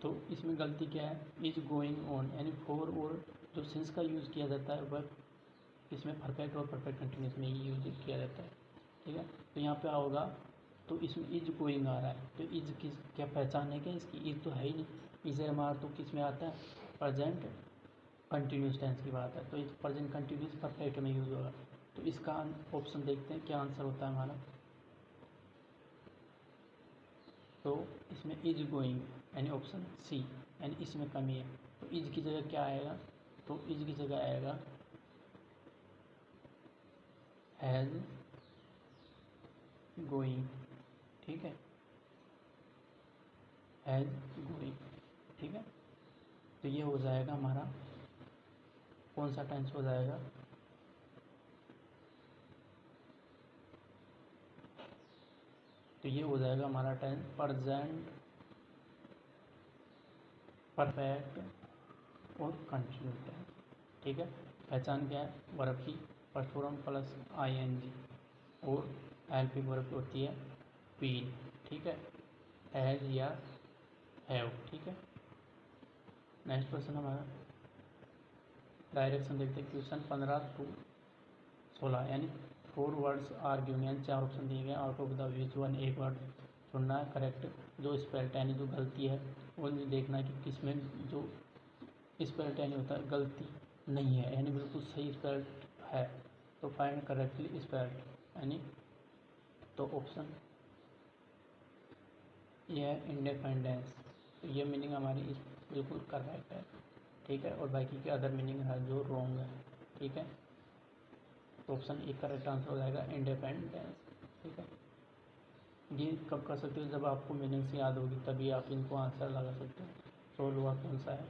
तो इसमें गलती क्या है, इज गोइंग ऑन, यानी फोर और जो सिंस का यूज़ किया जाता है वह इसमें परफेक्ट और परफेक्ट कंटिन्यूस में ही यूज किया जाता है। ठीक है, तो यहाँ पे होगा, तो इसमें इज गोइंग आ रहा है, तो इज किस, क्या पहचान है क्या इसकी, इज तो है ही नहीं, इज हमारा तो किस में आता है, प्रेजेंट कंटिन्यूस टेंस की बात है, तो इज प्रेजेंट कंटिन्यूस परफेक्ट में यूज़ होगा। तो इसका ऑप्शन देखते हैं क्या आंसर होता है हमारा, तो इसमें इज गोइंग, यानी ऑप्शन सी, यानी इसमें कमी है। तो इज की जगह क्या आएगा, तो इज की जगह आएगा हैज़ गोइंग, ठीक है, हैज़ गोइंग, ठीक है। तो ये हो जाएगा हमारा कौन सा टेंस हो जाएगा, तो ये हो जाएगा हमारा टेंस प्रेजेंट परफेक्ट और कंटिन्यूस टेंस, ठीक है। पहचान क्या है, वर्ब की फर्स्ट फॉर्म प्लस आईएनजी और हेल्पिंग वर्ब होती है बीन, ठीक है, हैज या हैव, ठीक है। नेक्स्ट क्वेश्चन हमारा डायरेक्शन देखते हैं, क्वेश्चन 15 to 16, यानी 4 वर्ड्स आर गिवन, यानी 4 ऑप्शन दिए गए, out of the which one एक वर्ड चुनना है करेक्ट, जो स्पेल्ट यानी जो गलती है वो देखना है कि किसमें जो स्पेल्ट यानी होता है गलती नहीं है, यानी बिल्कुल सही स्पेल्ट है। तो फाइंड करेक्टली स्पेल्ट, यानी तो ऑप्शन ये है इंडिपेंडेंस, तो ये मीनिंग हमारी इस बिल्कुल करेक्ट है, ठीक है। और बाकी के अदर मीनिंग है जो रॉन्ग है, ठीक है। तो ऑप्शन ए करेक्ट आंसर हो जाएगा इंडिपेंडेंस, ठीक है। ये कब कर सकते हो, जब आपको मीनिंग्स याद होगी तभी आप इनको आंसर लगा सकते हो। 16वां कौन सा है,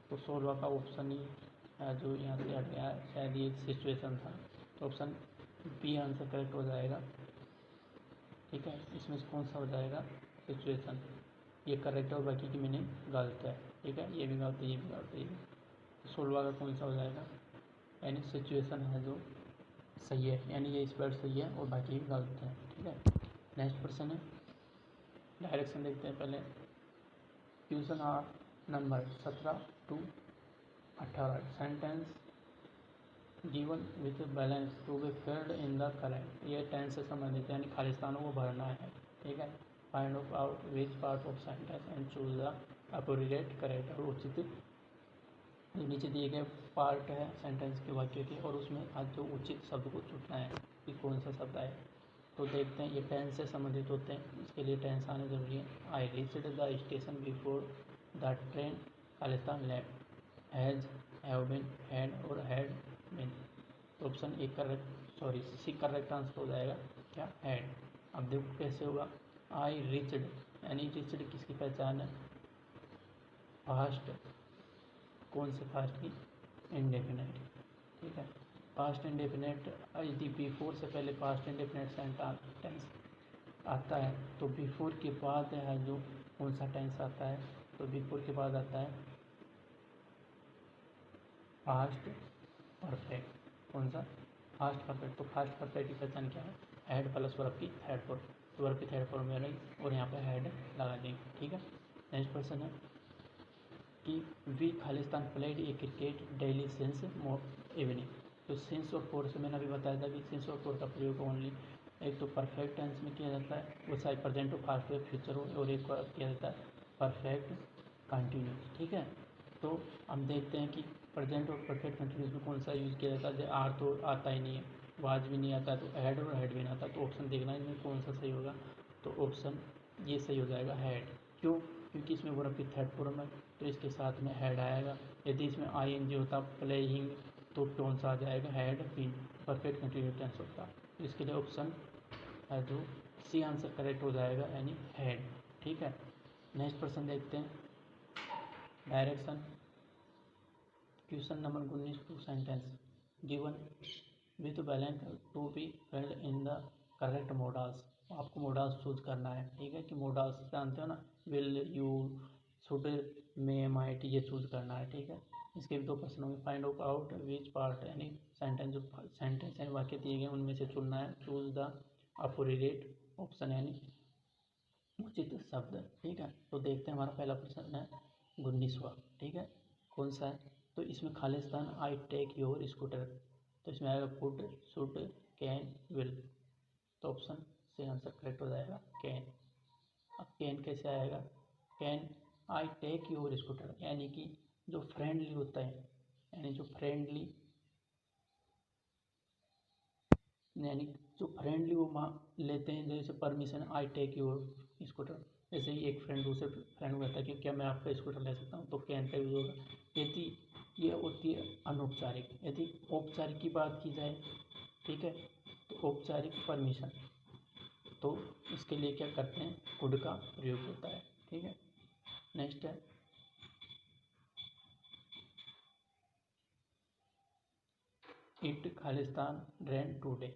तो 16वां का ऑप्शन ही है जो यहाँ से हट गया है, शायद ये सिचुएशन था, तो ऑप्शन बी आंसर करेक्ट हो जाएगा, ठीक है। इसमें से कौन सा हो जाएगा, सिचुएशन, ये करेक्ट है और बाकी की मीनिंग गलत है, ठीक है। ये भी गलत है, ये भी गलत है, ये भी। 16वां का कौन सा हो जाएगा, यानी सिचुएशन है जो सही है, यानी ये स्पेल्ड सही है और बाकी गलत है, ठीक है। नेक्स्ट क्वेश्चन है, डायरेक्शन देखते हैं पहले। Question are number 17 to 18, sentence given with balance to be filled in the correct, ये टेंस से संबंधित है, यानी खाली स्थानों को भरना है, ठीक है। Find out which part of sentence and choose the appropriate correct, और उचित जो नीचे दिए गए पार्ट है सेंटेंस के वाक्य के, और उसमें आज जो उचित शब्द को चुनना है कि कौन सा शब्द आए। तो देखते हैं, ये टेंस से संबंधित होते हैं, इसके लिए टेंस आने जरूरी है। I reached the station before the train खालिस्तान left, has, have been, had और हैड बीन। तो option A correct, sorry C correct answer हो जाएगा क्या, हैड। अब देखो कैसे होगा, आई रीच्ड, यानी रीच्ड किसकी पहचान है, फास्ट, कौन से फास्ट की, इंडेफिनेट, ठीक है। पास्ट इंडेफिनेट यदि बिफोर से पहले पास्ट इंडेफिनेट सेंटेंस आता है तो बिफोर के बाद है जो कौन सा टेंस आता है, तो बिफोर के बाद आता है पास्ट परफेक्ट, कौन सा, फास्ट परफेक्ट। तो फास्ट परफेक्ट की पहचान क्या है, हैड प्लस वर्ब की थर्ड फॉर्म, तो वर्ब की थर्ड फॉर्म में रही और यहाँ पर हैड लगा देंगे, ठीक है। नेक्स्ट क्वेश्चन है कि वी खालिस्तान played a cricket daily since evening. तो सिंस और फोर से मैंने अभी बताया था कि सिंस और फोर का प्रयोग ओनली एक तो परफेक्ट टेंस में किया जाता है, वो चाहे प्रेजेंट हो, पास्ट हो, फ्यूचर हो, और एक और किया जाता है परफेक्ट कंटिन्यूस, ठीक है। तो हम देखते हैं कि प्रेजेंट और परफेक्ट कंटिन्यूस में कौन सा यूज़ किया जाता है, जैसे आर तो आता ही नहीं है, वाज भी नहीं आता, तो हैड और हैड भी नहीं आता, तो ऑप्शन देखना है इसमें कौन सा सही होगा, तो ऑप्शन ये सही हो जाएगा हैड। क्यों, क्योंकि इसमें वर्ब की थर्ड फॉर्म है, तो इसके साथ में हैड आएगा। यदि इसमें आई एन जी होता प्लेइंग तो कौन सा आ जाएगा, had been, perfect continuous tense होता। तो इसके लिए ऑप्शन है जो सी आंसर करेक्ट हो जाएगा, यानी हैड, ठीक है। नेक्स्ट क्वेश्चन देखते हैं, direction question number 19 two sentences given with balance to be filled in the correct modals. आपको मोडास चूज करना है, ठीक है, कि मोडास जानते हो ना, will, you, should, may, might, ये चूज करना है, ठीक है। इसके भी दो प्रश्न होंगे, फाइंड आउट विच पार्ट, यानी सेंटेंस, जो सेंटेंस यानी वाक्य दिए गए उनमें से चुनना है, चूज द अप्रोप्रिएट ऑप्शन, यानी उचित शब्द, ठीक है। तो देखते हैं, हमारा पहला प्रश्न है 19वां, ठीक है, कौन सा है, तो इसमें खालिस्तान आई टेक योर स्कूटर, तो इसमें आएगा कुड, शुड, कैन, विल, तो ऑप्शन से आंसर करेक्ट हो जाएगा कैन। अब कैन कैसे आएगा, can I take your scooter, यानी कि जो फ्रेंडली होता है, यानी जो फ्रेंडली, यानी जो फ्रेंडली वो लेते हैं, जैसे permission, I take your scooter, जैसे ही एक फ्रेंड दूसरे फ्रेंड को कहता है कि क्या मैं आपका स्कूटर ले सकता हूँ, तो कैन का यूज होगा। यदि ये होती है अनौपचारिक। यदि औपचारिक की बात की जाए, ठीक है, तो औपचारिक परमिशन, तो इसके लिए क्या करते हैं, कुड का प्रयोग होता है। ठीक है, नेक्स्ट है इट खालिस्तान रेन टूडे।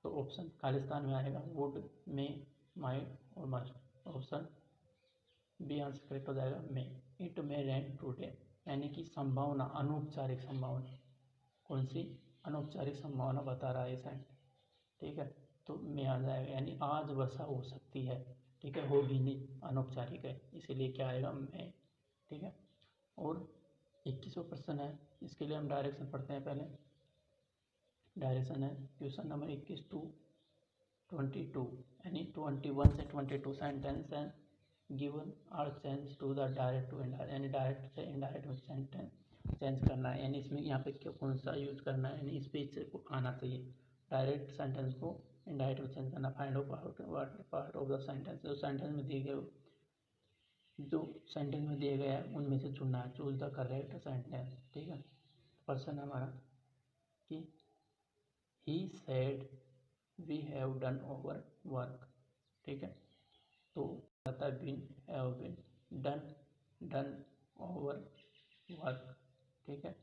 तो ऑप्शन खालिस्तान में आएगा वुड, में, माइट और must. Option B answer correct हो जाएगा में। इट में रेन टूडे, यानी कि संभावना, अनौपचारिक संभावना। कौन सी अनौपचारिक संभावना बता रहा है साइंस। ठीक है, तो में आ जाएगा, यानी आज वर्षा हो सकती है। ठीक है, होगी नहीं, अनौपचारिक है, इसीलिए क्या आएगा में। ठीक है, और 21वां प्रश्न है, इसके लिए हम डायरेक्शन पढ़ते हैं पहले। डायरेक्शन है क्वेश्चन नंबर 21 टू 22, यानी 21 से 22 sentence and given are change to the direct to indirect, यानी डायरेक्ट से इनडायरेक्ट में सेंटेंस चेंज करना है। यानी इसमें यहाँ पे क्या कौन सा यूज करना है, यानी स्पीच को आना चाहिए। डायरेक्ट सेंटेंस को इनडायरेक्ट में चेंज करना। Find out what part of the sentence, जो सेंटेंस में दिए गए, जो सेंटेंस में दिए गया है उनमें से चुनना है। Choose the correct sentence. ठीक है, प्रश्न हमारा कि he said we have done over work. ठीक है, तो आता है been, have been, done, done over work. ठीक है,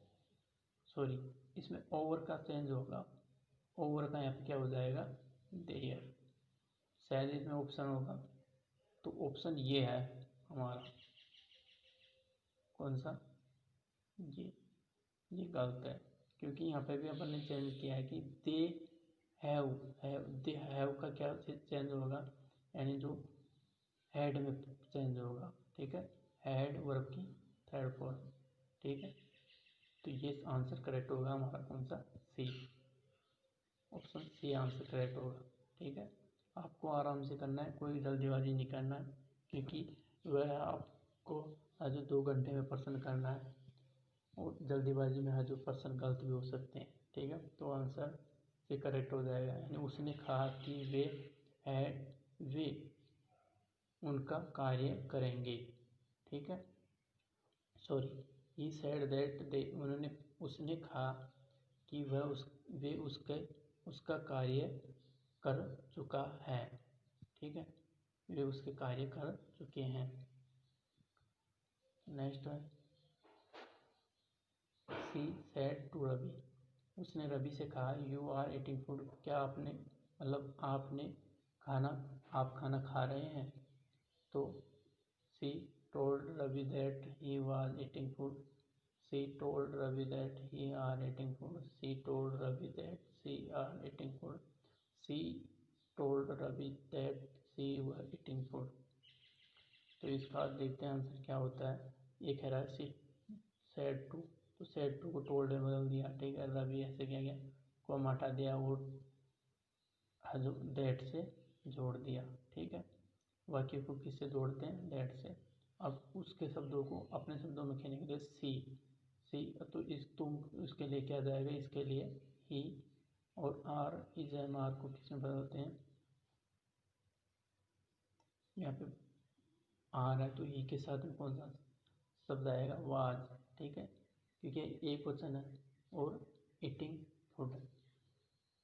सॉरी, इसमें ओवर का चेंज होगा, ओवर का यहाँ पे क्या हो जाएगा, देयर। शायद इसमें ऑप्शन होगा, तो ऑप्शन ये है हमारा, कौन सा, ये गलत है, क्योंकि यहाँ पे भी अपन ने चेंज किया है कि दे हैव, दे हैव का क्या चेंज होगा, यानी जो हेड में चेंज होगा। ठीक है, हेड वर्ब की थर्ड फॉर्म। ठीक है, तो ये आंसर करेक्ट होगा हमारा, कौन सा, सी। ऑप्शन सी आंसर करेक्ट होगा। ठीक है, आपको आराम से करना है, कोई जल्दीबाजी नहीं करना है, क्योंकि वह आपको आज 2 घंटे में प्रश्न करना है, और जल्दीबाजी में हर जो प्रश्न गलत भी हो सकते हैं। ठीक है, तो आंसर से करेक्ट हो जाएगा, यानी उसने कहा कि वे उनका कार्य करेंगे। ठीक है, sorry, he said that they, उसने कहा कि वे उसका कार्य कर चुका है। ठीक है, वे उसके कार्य कर चुके हैं। नेक्स्ट है सी सेड टू रवि, उसने रवि से कहा यू आर ईटिंग फूड, क्या आपने, मतलब आप खाना खा रहे हैं। तो she told Ravi that he was eating food, she told Ravi that he are eating food, she told Ravi that she are eating food, she told Ravi that she were eating food. तो इसका देखते हैं आंसर क्या होता है। ये कह रहा है सी सेड टू, तो सेड टू को टोल्ड में बदल दिया। ठीक है, रवि ऐसे क्या गया, को हटा दिया और दैट से जोड़ दिया। ठीक है, वाक्य को किससे जोड़ते हैं, दैट से। अब उसके शब्दों को अपने शब्दों में कहने के लिए सी, तो तुम इसके लिए क्या जाएगा, इसके लिए ही, और आर इज एम, आर को किसमें बदलते हैं, यहाँ पे आर है तो ई के साथ में कौन सा शब्द आएगा, वाज। ठीक है, क्योंकि एक वचन है और ईटिंग फूड है,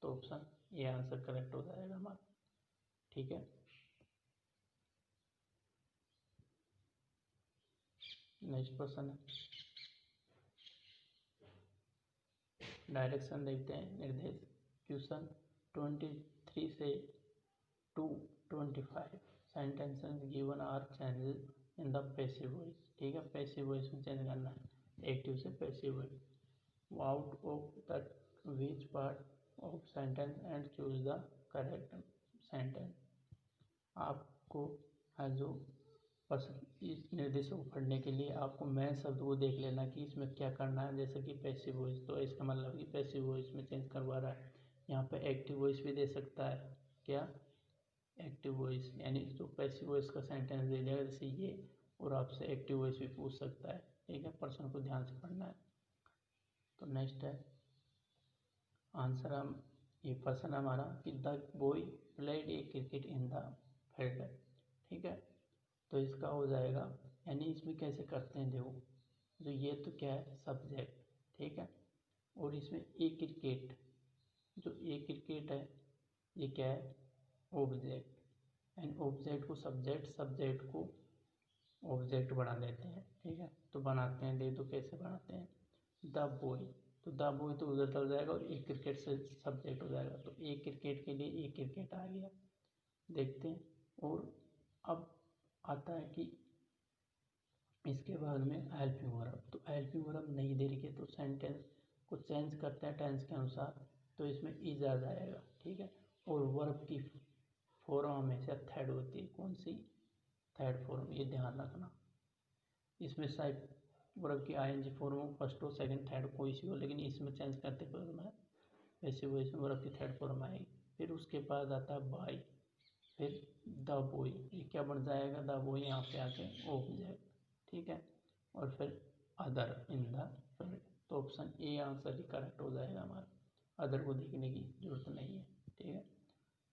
तो ऑप्शन ये आंसर करेक्ट हो जाएगा हमारा। ठीक है, नेक्स्ट क्वेश्चन है, डायरेक्शन देखते हैं, निर्देश। क्वेश्चन 23 से 225 sentences given are changes in the passive voice. ठीक है, पैसिव वॉइस में चेंज करना है, एक्टिव से passive voice. Out of that which part of sentence and choose the correct sentence. आपको जो इस निर्देशों को पढ़ने के लिए आपको मैं शब्द को देख लेना कि इसमें क्या करना है। जैसे कि पैसिव वॉइस, तो इसका मतलब कि पैसिव वॉइस में चेंज करवा रहा है। यहाँ पे एक्टिव वॉइस भी दे सकता है, क्या, एक्टिव वॉइस, यानी जो पैसिव वॉइस का सेंटेंस दे देगा जैसे ये, और आपसे एक्टिव वॉइस भी पूछ सकता है। ठीक है, प्रश्न को ध्यान से पढ़ना है। तो नेक्स्ट है आंसर, हम ये प्रश्न हमारा कि the boy played a cricket in the field. ठीक है, तो इसका हो जाएगा, यानी इसमें कैसे करते हैं देखो, जो ये तो क्या है सब्जेक्ट, ठीक है, और इसमें ए क्रिकेट, जो ए क्रिकेट है ये क्या है ऑब्जेक्ट, एंड ऑब्जेक्ट को सब्जेक्ट, सब्जेक्ट को ऑब्जेक्ट बना देते हैं, ठीक है। तो बनाते हैं, दे दो कैसे बनाते हैं, द बॉय, तो द बॉय तो उधर चल जाएगा और एक क्रिकेट से सब्जेक्ट हो जाएगा, तो एक क्रिकेट के लिए एक क्रिकेट आ गया, देखते हैं। और अब आता है कि इसके बाद में हेल्पिंग वर्ब, तो हेल्पिंग वर्ब नहीं दे रही है तो सेंटेंस को चेंज करते हैं टेंस के अनुसार, तो इसमें इज आ जाएगा, ठीक है। और वर्ब की फॉर्म हमेशा थर्ड होती है, कौन सी, थर्ड फॉर्म, ये ध्यान रखना। इसमें शायद वर्ब की आईएनजी फॉर्म हो, फर्स्ट हो, सेकंड, थर्ड कोई सी हो, लेकिन इसमें चेंज करते फॉर्म है वैसे वो, इसमें वर्ब की थर्ड फॉर्म आएगी। फिर उसके बाद आता है बाय, फिर द बॉय, ये क्या बन जाएगा, द बॉय यहाँ पे आके ऑब्जेक्ट, ठीक है। और फिर अदर इन द फील्ड, तो option A answer he correct हो जाएगा हमारा, अदर को देखने की जरूरत नहीं है, ठीक है।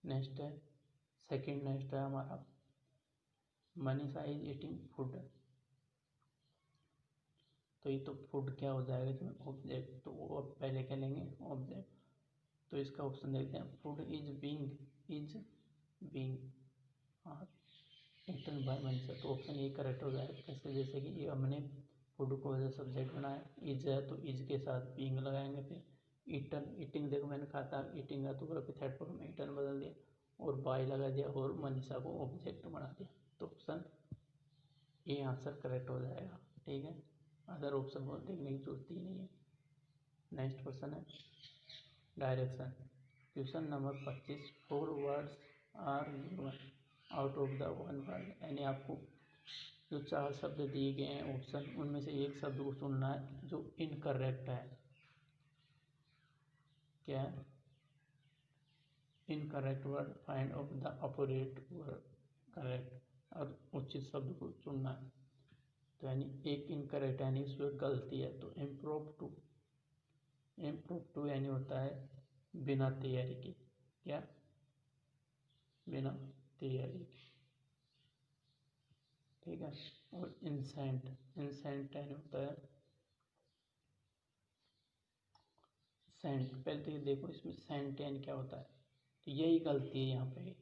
नेक्स्ट है सेकंड, नेक्स्ट है हमारा मनीषा इज ईटिंग फूड, तो ये तो फूड क्या हो जाएगा इसमें ऑब्जेक्ट, तो वो अब पहले क्या लेंगे ऑब्जेक्ट, तो इसका ऑप्शन देखते हैं, फूड इज बीइंग हाँ ईटन बाय मनीषा, तो ऑप्शन ए करेक्ट हो जाएगा। कैसे, जैसे कि ये हमने फूड को एज ए सब्जेक्ट बनाया, इज है तो इज के साथ बीइंग लगाएंगे, फिर ईटन, ईटिंग देखो मैंने कहा था ईटिंग है तो फिर थर्ड फॉर्म में ईटन बदल दिया और बाय लगा दिया और मनीषा को ऑब्जेक्ट बना दिया, तो ऑप्शन ए आंसर करेक्ट हो जाएगा, ठीक है। अदर ऑप्शन को देखने की जरूरत ही नहीं है। नेक्स्ट क्वेश्चन है direction, question number 25, 4 words are given out of the one word, यानी आपको जो 4 शब्द दिए गए हैं ऑप्शन, उनमें से एक शब्द को चुनना है जो इनकरेक्ट है, क्या है incorrect word, find of the opposite word correct, और उचित शब्द को चुनना है। तो यानी एक इनकरेक्ट यानी इसमें गलती है, तो इम्प्रोम्प्टू, इम्प्रोम्प्टू यानी होता है बिना तैयारी के, क्या बिना तैयारी के, ठीक है। और इंसेंट, इंसेंट यानी होता है सेंट, पहले तो ये देखो इसमें सेंट यानी क्या होता है, तो यही गलती है यहाँ पे,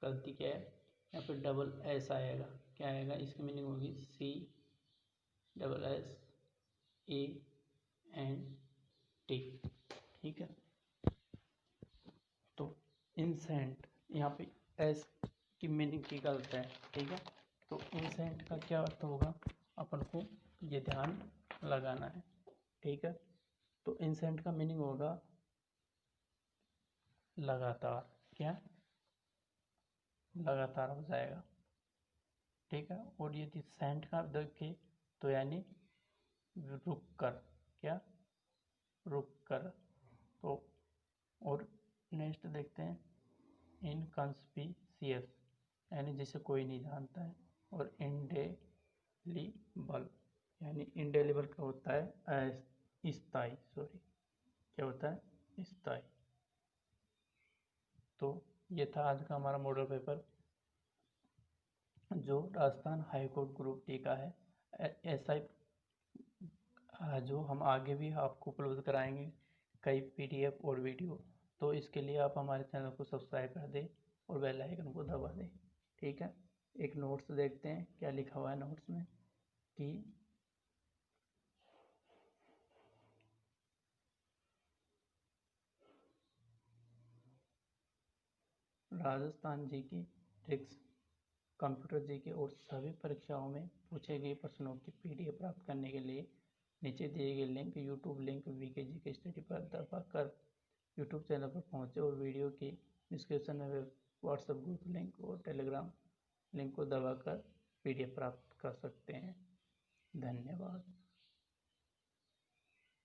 गलती क्या है, यहाँ पे डबल एस आएगा, क्या आएगा, इसकी मीनिंग होगी C double S A N T, ठीक है। तो इंसेंट यहाँ पे एस की मीनिंग की गलत है, ठीक है। तो इंसेंट का क्या अर्थ होगा अपन को ये ध्यान लगाना है, ठीक है। तो इंसेंट का मीनिंग होगा लगातार, क्या लगातार हो जाएगा, ठीक है। और यदि सेंट का देखें तो यानी रुक कर, क्या रुक कर, तो और नेक्स्ट देखते हैं इनकंस्पिशियस यानी जिसे कोई नहीं जानता है, और इंडेलिबल यानी इंडेलिबल का होता है स्थायी, सॉरी क्या होता है स्थायी। तो ये था आज का हमारा मॉडल पेपर जो Rajasthan high court group D का है। ऐसा जो हम आगे भी आपको उपलब्ध कराएंगे कई पीडीएफ और वीडियो, तो इसके लिए आप हमारे चैनल को सब्सक्राइब कर दें और बेल आइकन को दबा दें, ठीक है। एक नोट्स देखते हैं क्या लिखा हुआ है नोट्स में कि राजस्थान जी की ट्रिक्स, कंप्यूटर जी के और सभी परीक्षाओं में पूछे गए प्रश्नों की पीडीएफ प्राप्त करने के लिए नीचे दिए गए लिंक यूट्यूब लिंक वीके जी के स्टडी पर दबाकर यूट्यूब चैनल पर पहुंचे और वीडियो के डिस्क्रिप्शन में व्हाट्सएप ग्रुप लिंक और टेलीग्राम लिंक को दबाकर पीडीएफ प्राप्त कर सकते हैं। धन्यवाद।